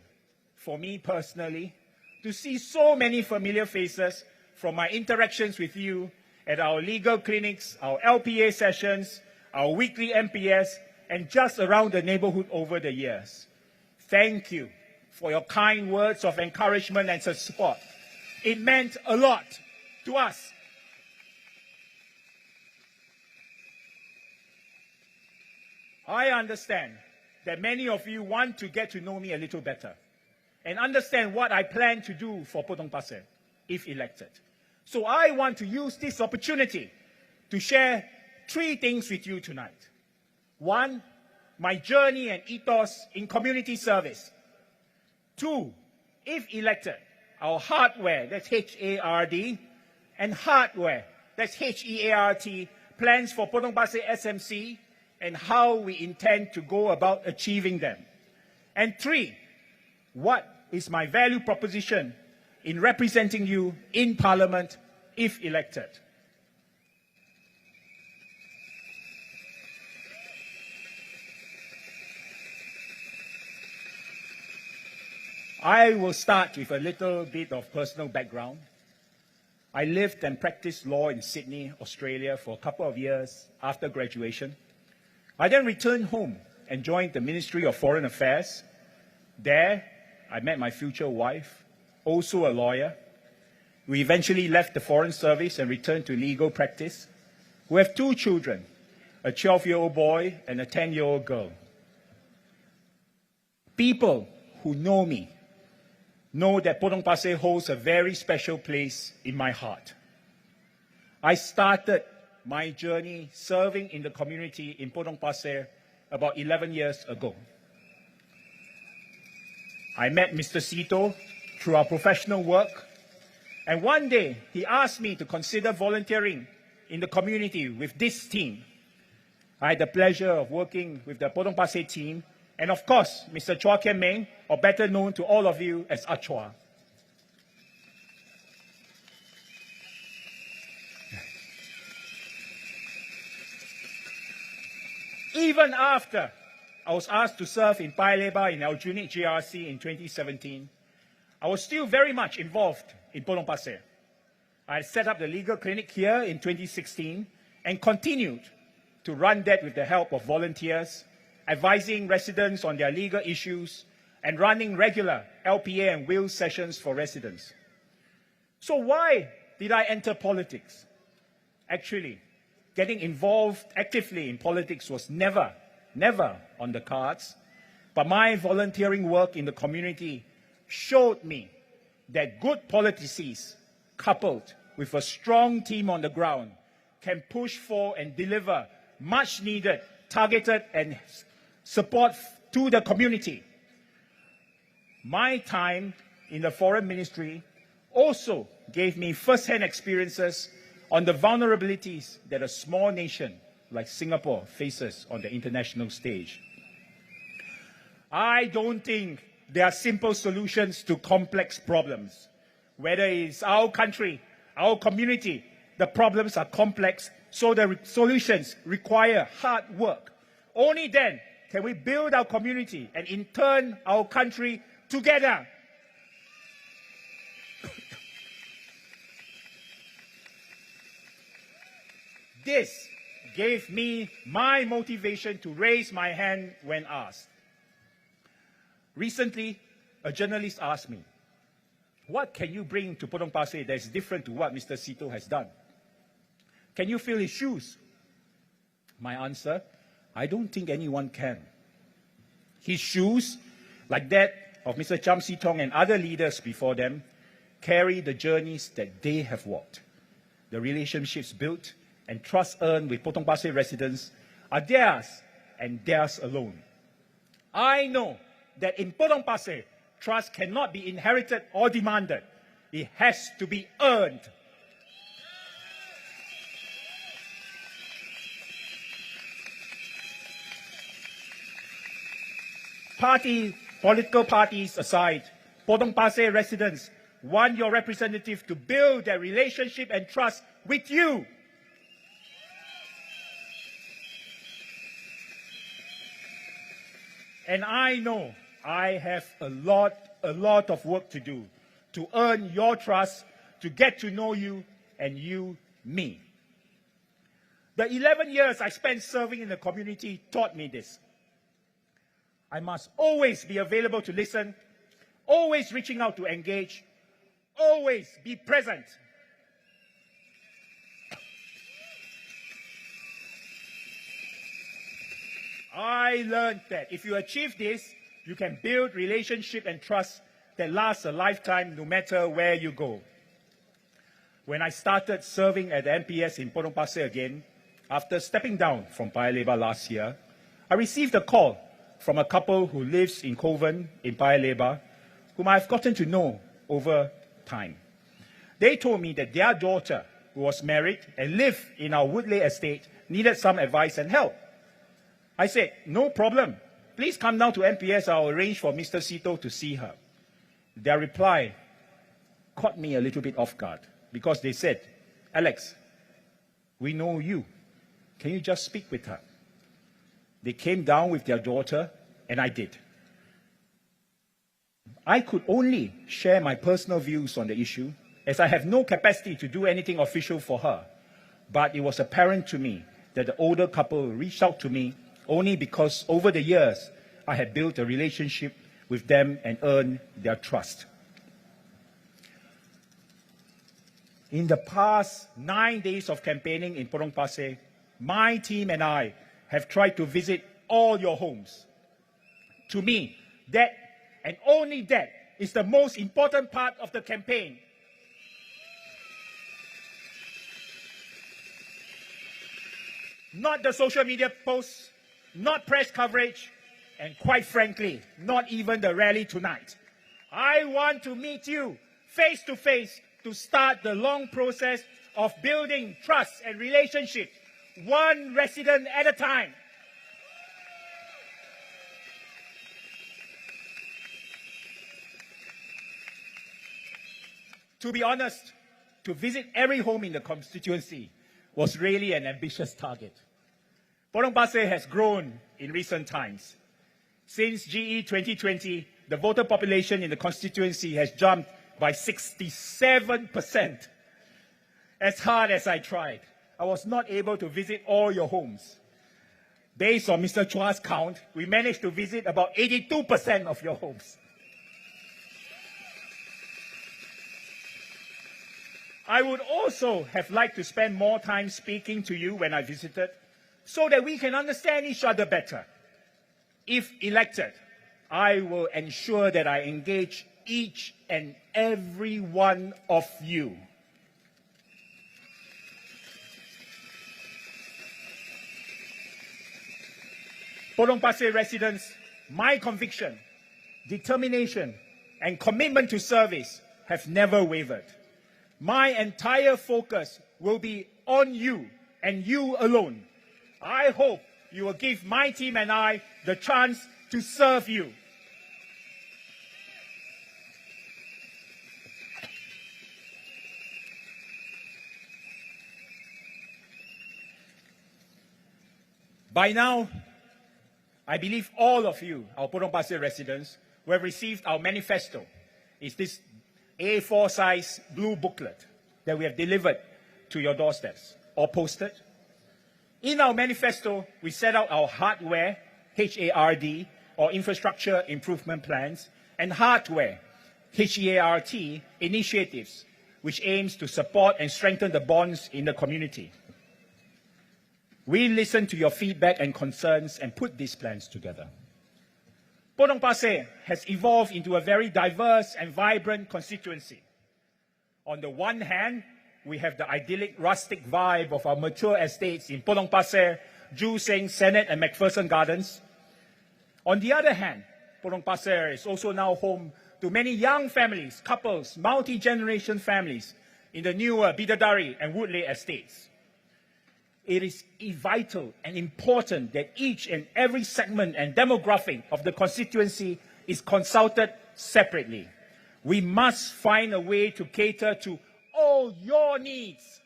for me personally, to see so many familiar faces from my interactions with you at our legal clinics, our LPA sessions, our weekly MPS, and just around the neighborhood over the years. Thank you for your kind words of encouragement and support. It meant a lot to us. I understand that many of you want to get to know me a little better and understand what I plan to do for Potong Pasir if elected. So I want to use this opportunity to share 3 things with you tonight. 1, my journey and ethos in community service. 2, if elected, our hardware, that's H-A-R-D, and hardware, that's H-E-A-R-T, plans for Potong Pasir SMC and how we intend to go about achieving them. And 3, what is my value proposition in representing you in Parliament if elected. I will start with a little bit of personal background. I lived and practiced law in Sydney, Australia for a couple of years after graduation. I then returned home and joined the Ministry of Foreign Affairs. There, I met my future wife, also a lawyer. We eventually left the Foreign Service and returned to legal practice. We have 2 children, a 12-year-old boy and a 10-year-old girl. People who know me know that Potong Pasir holds a very special place in my heart. I started my journey serving in the community in Potong Pasir about 11 years ago. I met Mr. Sito through our professional work, and one day he asked me to consider volunteering in the community with this team. I had the pleasure of working with the Potong Pasir team, and of course, Mr. Chua Kian Meng, or better known to all of you as Achua. Even after I was asked to serve in Paya Lebar in Aljunied GRC in 2017, I was still very much involved in Potong Pasir. I set up the legal clinic here in 2016 and continued to run that with the help of volunteers, advising residents on their legal issues, and running regular LPA and will sessions for residents. So why did I enter politics? Actually, getting involved actively in politics was never on the cards, but my volunteering work in the community showed me that good policies, coupled with a strong team on the ground, can push for and deliver much needed, targeted and support to the community. My time in the Foreign Ministry also gave me first-hand experiences on the vulnerabilities that a small nation like Singapore faces on the international stage. I don't think there are simple solutions to complex problems. Whether it's our country, our community, the problems are complex, so the solutions require hard work. Only then can we build our community and in turn our country together. This gave me my motivation to raise my hand when asked. Recently, a journalist asked me, what can you bring to Potong Pasir that is different to what Mr. Sito has done? Can you fill his shoes? My answer, I don't think anyone can. His shoes, like that of Mr. Cham Sitong and other leaders before them, carry the journeys that they have walked. The relationships built and trust earned with Potong Pasir residents are theirs and theirs alone. I know that in Potong Pasir, trust cannot be inherited or demanded. It has to be earned. Political parties aside, Potong Pasir residents want your representative to build their relationship and trust with you. And I know I have a lot of work to do to earn your trust, to get to know you, and you me. The 11 years I spent serving in the community taught me this. I must always be available to listen, always reaching out to engage, always be present. I learned that if you achieve this, you can build relationship and trust that lasts a lifetime no matter where you go. When I started serving at the MPS in Potong Pasir again, after stepping down from Paya Lebar last year, I received a call from a couple who lives in Kovan in Paya Lebar, whom I've gotten to know over time. They told me that their daughter, who was married and lived in our Woodley estate, needed some advice and help. I said, no problem. Please come down to MPS. I'll arrange for Mr. Sito to see her. Their reply caught me a little bit off guard because they said, Alex, we know you. Can you just speak with her? They came down with their daughter, and I did. I could only share my personal views on the issue, as I have no capacity to do anything official for her. But it was apparent to me that the older couple reached out to me only because over the years I had built a relationship with them and earned their trust. In the past 9 days of campaigning in Potong Pasir, my team and I have tried to visit all your homes. To me, that and only that is the most important part of the campaign. Not the social media posts, not press coverage, and quite frankly, not even the rally tonight. I want to meet you face to face to start the long process of building trust and relationship, one resident at a time. To be honest, to visit every home in the constituency was really an ambitious target. Potong Pasir has grown in recent times. Since GE 2020, the voter population in the constituency has jumped by 67%. As hard as I tried, I was not able to visit all your homes. Based on Mr. Chua's count, we managed to visit about 82% of your homes. I would also have liked to spend more time speaking to you when I visited, so that we can understand each other better. If elected, I will ensure that I engage each and every one of you. Potong Pasir residents, my conviction, determination, and commitment to service have never wavered. My entire focus will be on you and you alone. I hope you will give my team and I the chance to serve you. By now, I believe all of you, our Potong Pasir residents, will have received our manifesto. It's this A4 size blue booklet that we have delivered to your doorsteps or posted. In our manifesto, we set out our hardware, HARD, or infrastructure improvement plans, and hardware, HEART, initiatives, which aims to support and strengthen the bonds in the community. We listen to your feedback and concerns and put these plans together. Potong Pasir has evolved into a very diverse and vibrant constituency. On the one hand, we have the idyllic rustic vibe of our mature estates in Potong Pasir, Joo Seng, Senate, and McPherson Gardens. On the other hand, Potong Pasir is also now home to many young families, couples, multi-generation families in the newer Bidadari and Woodley estates. It is vital and important that each and every segment and demographic of the constituency is consulted separately. We must find a way to cater to all your needs.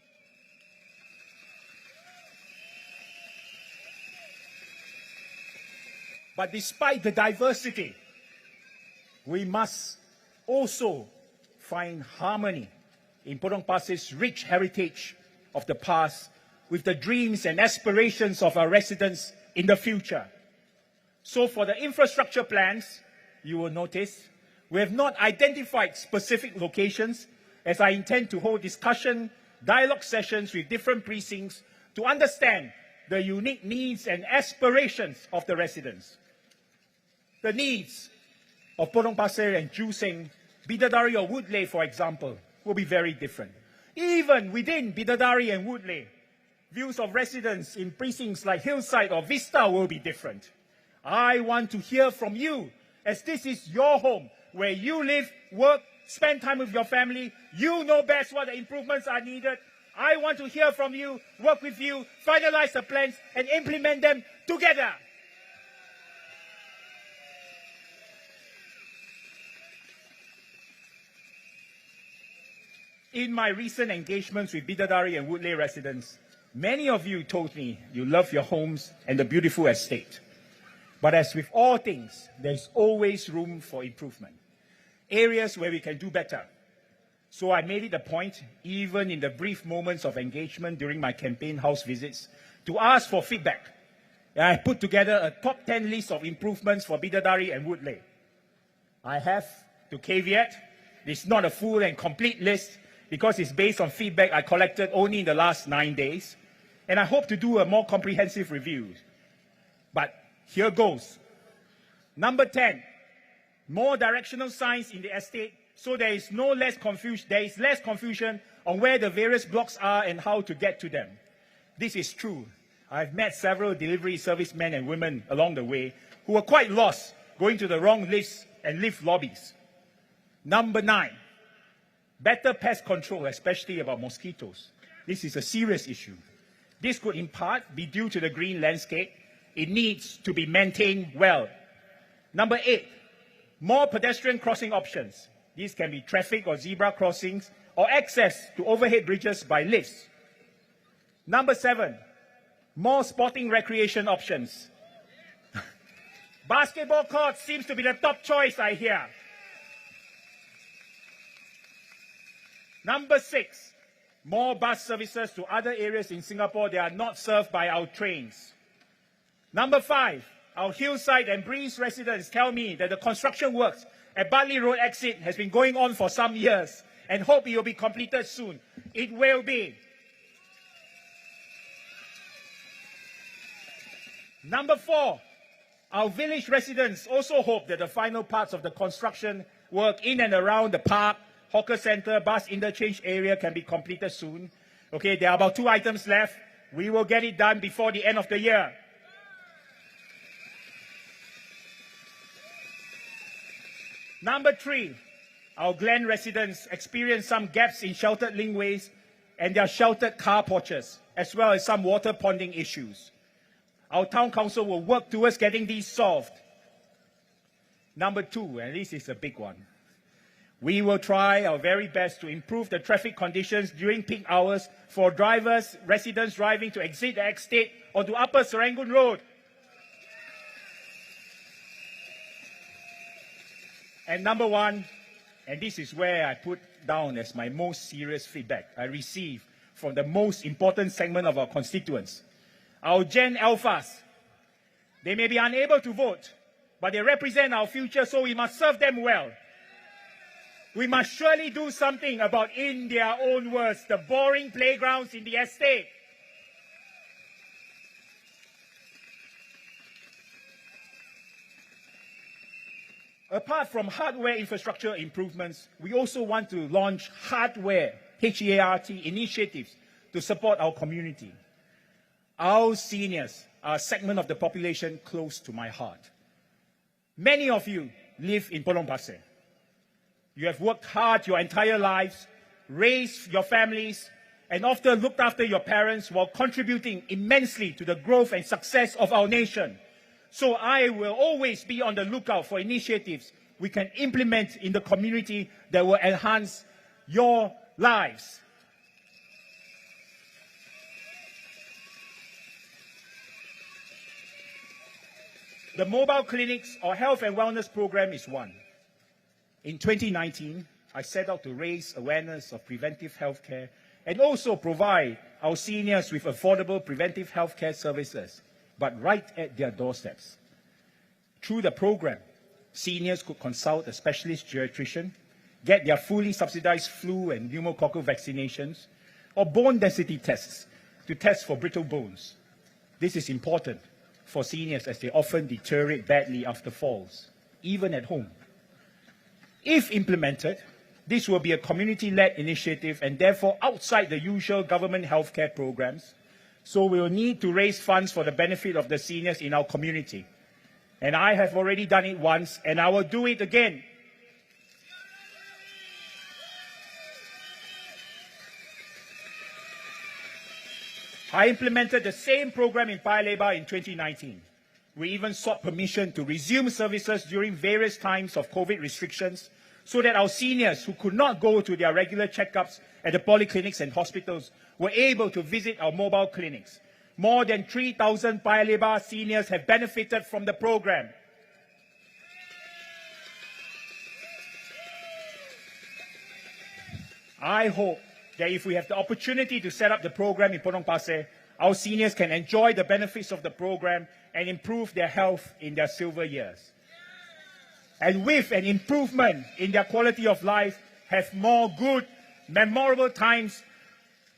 But despite the diversity, we must also find harmony in Potong Pasir's rich heritage of the past with the dreams and aspirations of our residents in the future. So for the infrastructure plans, you will notice we have not identified specific locations, as I intend to hold discussion, dialogue sessions with different precincts to understand the unique needs and aspirations of the residents. The needs of Potong Pasir and Joo Seng, Bidadari or Woodley, for example, will be very different. Even within Bidadari and Woodley, views of residents in precincts like Hillside or Vista will be different. I want to hear from you, as this is your home, where you live, work, spend time with your family. You know best what the improvements are needed. I want to hear from you, work with you, finalize the plans, and implement them together. In my recent engagements with Bidadari and Woodley residents, many of you told me you love your homes and the beautiful estate. But as with all things, there is always room for improvement. areas where we can do better. So I made it a point, even in the brief moments of engagement during my campaign house visits, to ask for feedback. And I put together a top 10 list of improvements for Bidadari and Woodleigh. I have to caveat, it's not a full and complete list because it's based on feedback I collected only in the last 9 days. And I hope to do a more comprehensive review. But here goes. Number 10, more directional signs in the estate so there is less confusion on where the various blocks are and how to get to them. This is true. I've met several delivery servicemen and women along the way who were quite lost going to the wrong lifts and lift lobbies. Number 9, better pest control, especially about mosquitoes. This is a serious issue. This could in part be due to the green landscape. It needs to be maintained well. Number 8, more pedestrian crossing options. These can be traffic or zebra crossings or access to overhead bridges by lifts. Number 7, more sporting recreation options. Basketball court seems to be the top choice, I hear. Number 6, more bus services to other areas in Singapore that are not served by our trains. Number 5, our Hillside and Breeze residents tell me that the construction works at Bartley Road exit has been going on for some years and hope it will be completed soon. It will be. Number 4, our village residents also hope that the final parts of the construction work in and around the park, hawker center, bus interchange area can be completed soon. Okay, there are about 2 items left. We will get it done before the end of the year. Number 3, our Glen residents experience some gaps in sheltered linkways and their sheltered car porches, as well as some water ponding issues. Our town council will work towards getting these solved. Number 2, and this is a big one. We will try our very best to improve the traffic conditions during peak hours for drivers, residents driving to exit the estate or to Upper Serangoon Road. And number 1, and this is where I put down as my most serious feedback I received from the most important segment of our constituents. Our Gen Alphas. They may be unable to vote, but they represent our future, so we must serve them well. We must surely do something about, in their own words, the boring playgrounds in the estate. Apart from hardware infrastructure improvements, we also want to launch hardware, H-E-A-R-T, initiatives to support our community. Our seniors are a segment of the population close to my heart. Many of you live in Potong Pasir. You have worked hard your entire lives, raised your families, and often looked after your parents while contributing immensely to the growth and success of our nation. So I will always be on the lookout for initiatives we can implement in the community that will enhance your lives. The mobile clinics or health and wellness program is one. In 2019, I set out to raise awareness of preventive healthcare and also provide our seniors with affordable preventive healthcare services, but right at their doorsteps. Through the program, seniors could consult a specialist geriatrician, get their fully subsidized flu and pneumococcal vaccinations, or bone density tests to test for brittle bones. This is important for seniors as they often deteriorate badly after falls, even at home. If implemented, this will be a community-led initiative and therefore outside the usual government healthcare programs. So we will need to raise funds for the benefit of the seniors in our community. And I have already done it once, and I will do it again. I implemented the same program in Paya Lebar in 2019. We even sought permission to resume services during various times of COVID restrictions so that our seniors who could not go to their regular checkups at the polyclinics and hospitals were able to visit our mobile clinics. More than 3,000 Paya Lebar seniors have benefited from the program. I hope that if we have the opportunity to set up the program in Potong Pasir, our seniors can enjoy the benefits of the program and improve their health in their silver years. And with an improvement in their quality of life, have more good, memorable times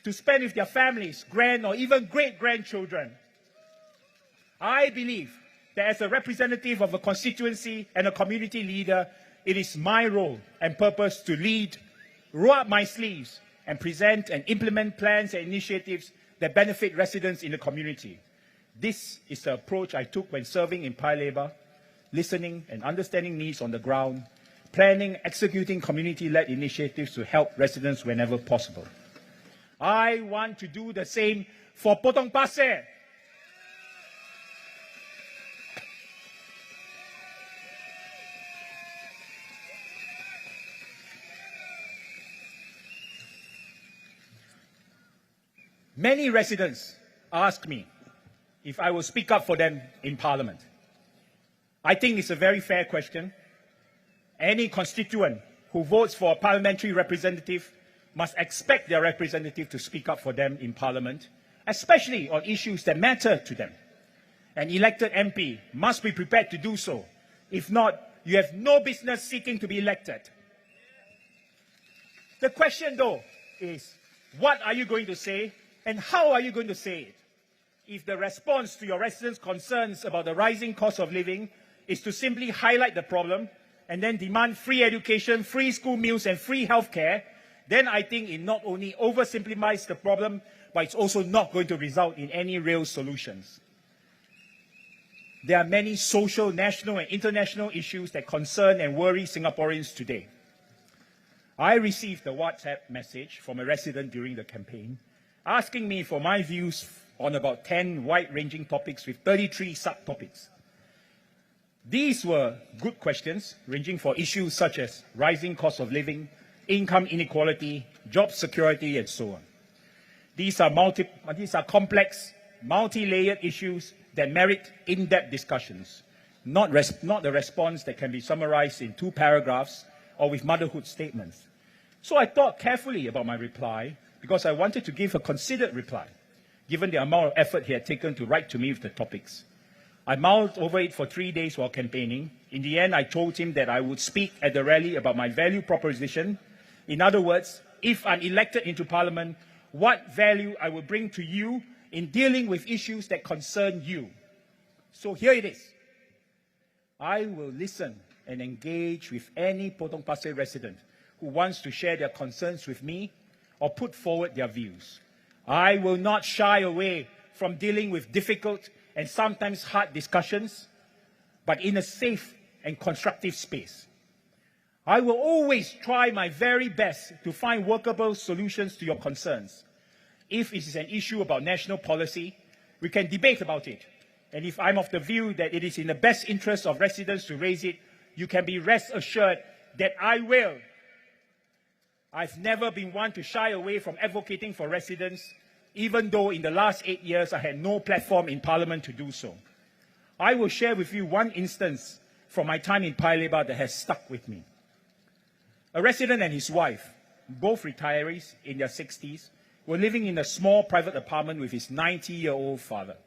to spend with their families, grand or even great-grandchildren. I believe that as a representative of a constituency and a community leader, it is my role and purpose to lead, roll up my sleeves, and present and implement plans and initiatives that benefit residents in the community. This is the approach I took when serving in Paya Lebar, listening and understanding needs on the ground, planning, executing community-led initiatives to help residents whenever possible. I want to do the same for Potong Pasir. Many residents ask me if I will speak up for them in Parliament. I think it's a very fair question. Any constituent who votes for a parliamentary representative must expect their representative to speak up for them in Parliament, especially on issues that matter to them. An elected MP must be prepared to do so. If not, you have no business seeking to be elected. The question, though, is what are you going to say and how are you going to say it? If the response to your residents' concerns about the rising cost of living is to simply highlight the problem and then demand free education, free school meals, and free healthcare, then I think it not only oversimplifies the problem, but it's also not going to result in any real solutions. There are many social, national, and international issues that concern and worry Singaporeans today. I received a WhatsApp message from a resident during the campaign asking me for my views on about 10 wide-ranging topics with 33 subtopics. These were good questions, ranging for issues such as rising cost of living, income inequality, job security, and so on. These are complex, multi-layered issues that merit in-depth discussions, not the response that can be summarized in 2 paragraphs or with motherhood statements. So I thought carefully about my reply because I wanted to give a considered reply, given the amount of effort he had taken to write to me with the topics. I mulled over it for 3 days while campaigning. In the end, I told him that I would speak at the rally about my value proposition. In other words, if I'm elected into Parliament, what value I will bring to you in dealing with issues that concern you. So here it is. I will listen and engage with any Potong Pasir resident who wants to share their concerns with me or put forward their views. I will not shy away from dealing with difficult and sometimes hard discussions, but in a safe and constructive space. I will always try my very best to find workable solutions to your concerns. If it is an issue about national policy, we can debate about it. And if I'm of the view that it is in the best interest of residents to raise it, you can be rest assured that I will. I've never been one to shy away from advocating for residents, even though in the last 8 years I had no platform in Parliament to do so. I will share with you one instance from my time in Paya Lebar that has stuck with me. A resident and his wife, both retirees in their 60s, were living in a small private apartment with his 90-year-old father.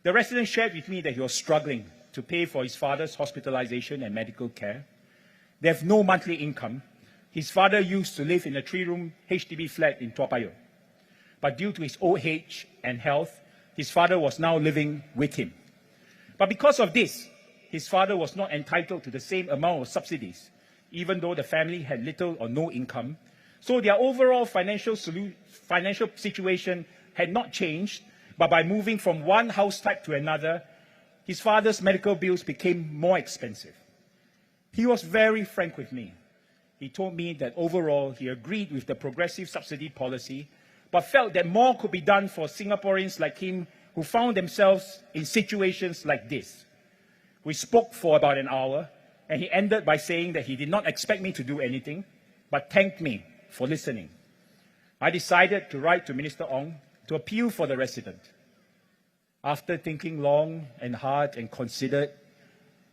The resident shared with me that he was struggling to pay for his father's hospitalization and medical care. They have no monthly income. His father used to live in a 3-room HDB flat in Tua Payoh. But due to his old age and health, his father was now living with him. But because of this, his father was not entitled to the same amount of subsidies, even though the family had little or no income. So their overall financial situation had not changed, but by moving from one house type to another, his father's medical bills became more expensive. He was very frank with me. He told me that overall he agreed with the progressive subsidy policy, but felt that more could be done for Singaporeans like him who found themselves in situations like this. We spoke for about an hour, and he ended by saying that he did not expect me to do anything, but thanked me for listening. I decided to write to Minister Ong to appeal for the resident. After thinking long and hard and considered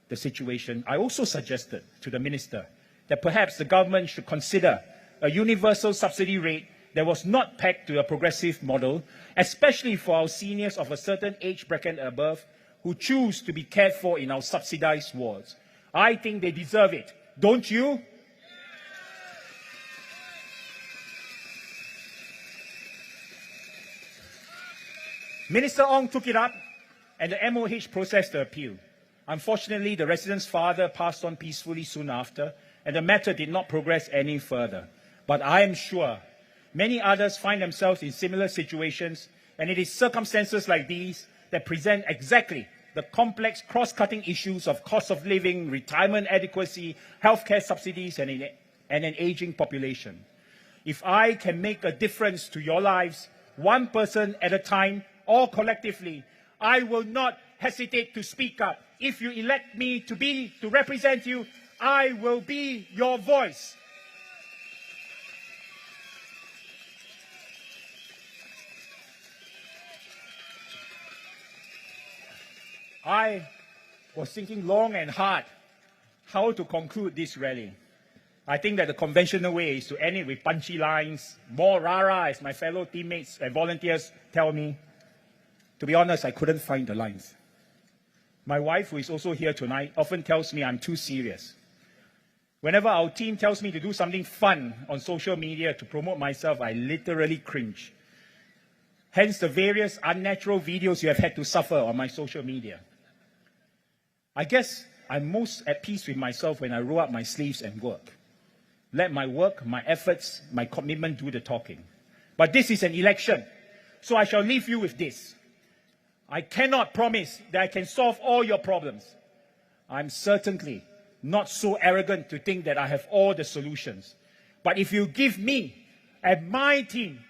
the situation, I also suggested to the minister that perhaps the government should consider a universal subsidy rate that was not pegged to a progressive model, especially for our seniors of a certain age bracket and above who choose to be cared for in our subsidized wards. I think they deserve it. Don't you? Minister Ong took it up, and the MOH processed the appeal. Unfortunately, the resident's father passed on peacefully soon after, and the matter did not progress any further. But I am sure many others find themselves in similar situations, and it is circumstances like these that present exactly the complex cross-cutting issues of cost of living, retirement adequacy, healthcare subsidies, and an aging population. If I can make a difference to your lives, one person at a time or collectively, I will not hesitate to speak up. If you elect me to represent you, I will be your voice. I was thinking long and hard how to conclude this rally. I think that the conventional way is to end it with punchy lines, more rah-rah, as my fellow teammates and volunteers tell me. To be honest, I couldn't find the lines. My wife, who is also here tonight, often tells me I'm too serious. Whenever our team tells me to do something fun on social media to promote myself, I literally cringe. Hence the various unnatural videos you have had to suffer on my social media. I guess I'm most at peace with myself when I roll up my sleeves and work. Let my work, my efforts, my commitment do the talking. But this is an election, so I shall leave you with this. I cannot promise that I can solve all your problems. I'm certainly not so arrogant to think that I have all the solutions. But if you give me and my team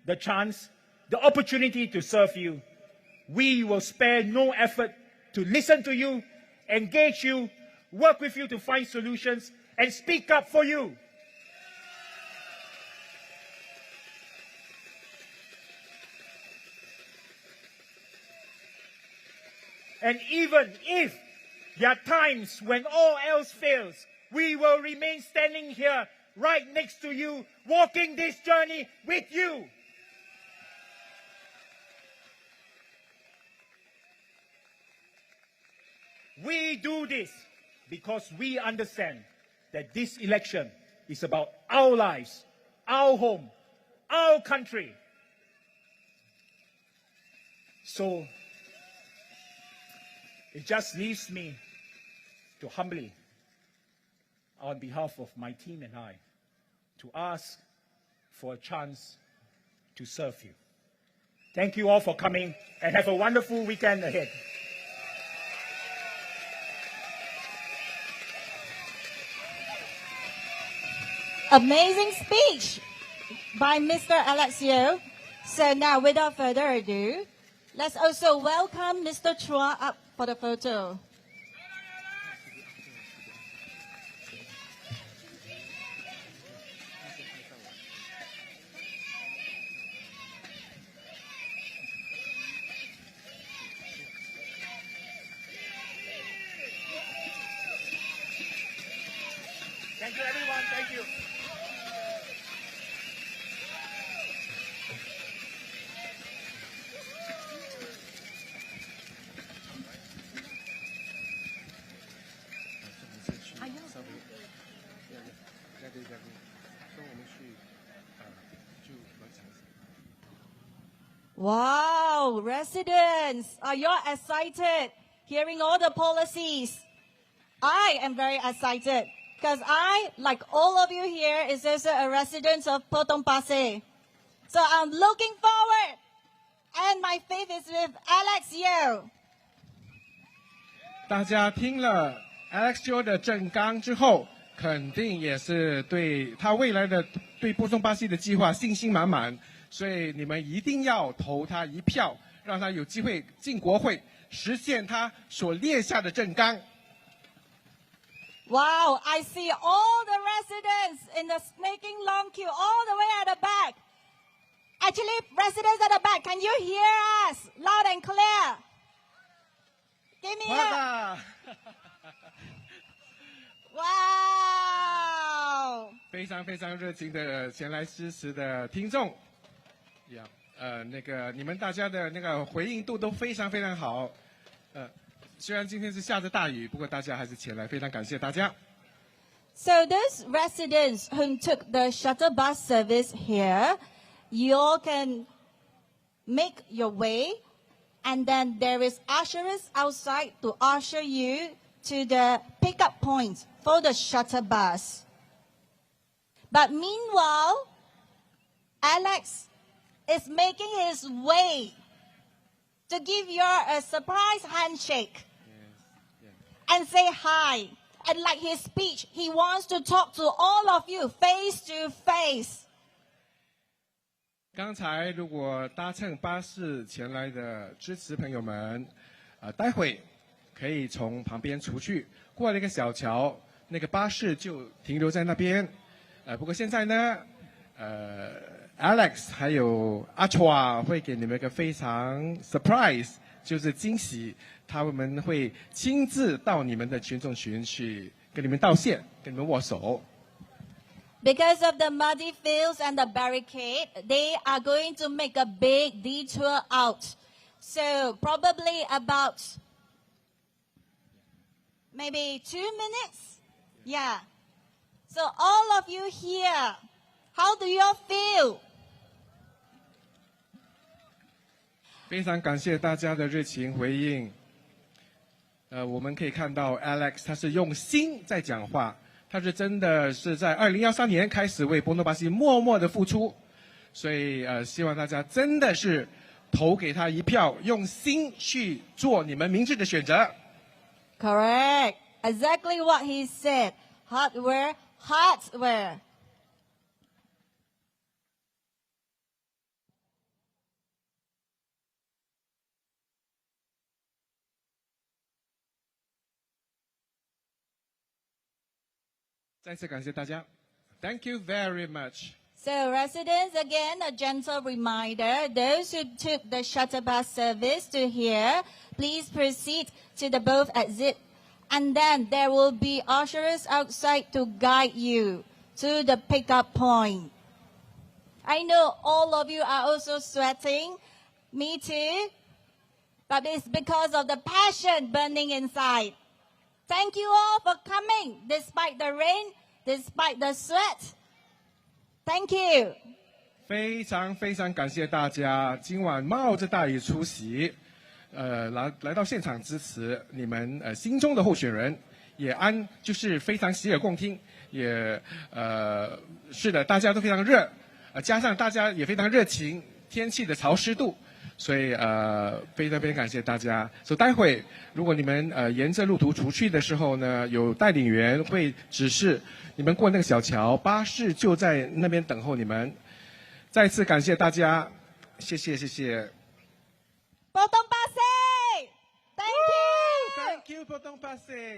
the chance, the opportunity to serve you, we will spare no effort to listen to you, engage you, work with you to find solutions, and speak up for you. And even if there are times when all else fails, we will remain standing here right next to you, walking this journey with you. We do this because we understand that this election is about our lives, our home, our country. So it just leaves me to humbly, on behalf of my team and I, to ask for a chance to serve you. Thank you all for coming, and have a wonderful weekend ahead. Amazing speech by Mr. Alexio. So now, without further ado, let's also welcome Mr. Chua up for the photo. Thank you, everyone. Thank you. Wow, residents, are you excited hearing all the policies? I am very excited because I, like all of you here, is also a resident of Potong Pasir. So I'm looking forward, and my faith is with Alex Yeo. 大家听了 Alex Joe 的政纲之后，肯定也是对他未来的对波松巴西的计划信心满满，所以你们一定要投他一票，让他有机会进国会，实现他所列下的政纲。Wow, I see all the residents in the snaking long queue all the way at the back. Actually, residents at the back, can you hear us loud and clear? Give me a... Wow! 非常非常热情的前来支持的听众，那个你们大家的那个回应度都非常非常好，虽然今天是下着大雨，不过大家还是前来，非常感谢大家。So those residents who took the shuttle bus service here, you all can make your way, and then there is ushers outside to usher you to the pickup point for the shuttle bus. But meanwhile, Alex is making his way to give you a surprise handshake and say hi. And like his speech, he wants to talk to all of you face to face. 刚才如果搭乘巴士前来的支持朋友们，待会可以从旁边出去，过了一个小桥，那个巴士就停留在那边。不过现在呢，Alex 还有阿川会给你们一个非常 surprise， 就是惊喜，他们会亲自到你们的群众群去跟你们道谢，跟你们握手。Because of the muddy fields and the barricade, they are going to make a big detour out. So probably about maybe 2 minutes. Yeah. So all of you here, how do you all feel? 非常感谢大家的热情回应。我们可以看到 Alex 他是用心在讲话，他是真的是在2013年开始为波诺巴西默默的付出，所以希望大家真的是投给他一票，用心去做你们明智的选择。Correct. Exactly what he said. Hardware, hardware. Thank you very much. So residents, again, a gentle reminder, those who took the shuttle bus service to here, please proceed to the both exit, and then there will be ushers outside to guide you to the pickup point. I know all of you are also sweating, me too, but it's because of the passion burning inside. Thank you all for coming, despite the rain, despite the sweat. Thank you. 非常非常感谢大家今晚冒着大雨出席，来到现场支持你们心中的候选人，也就是非常洗耳恭听，也是的，大家都非常热，加上大家也非常热情，天气的潮湿度。所以非常非常感谢大家。所以待会如果你们沿着路途出去的时候呢，有带领员会指示你们过那个小桥，巴士就在那边等候你们。再次感谢大家，谢谢谢谢。Potong Pasir! Thank you! Thank you, Potong Pasir.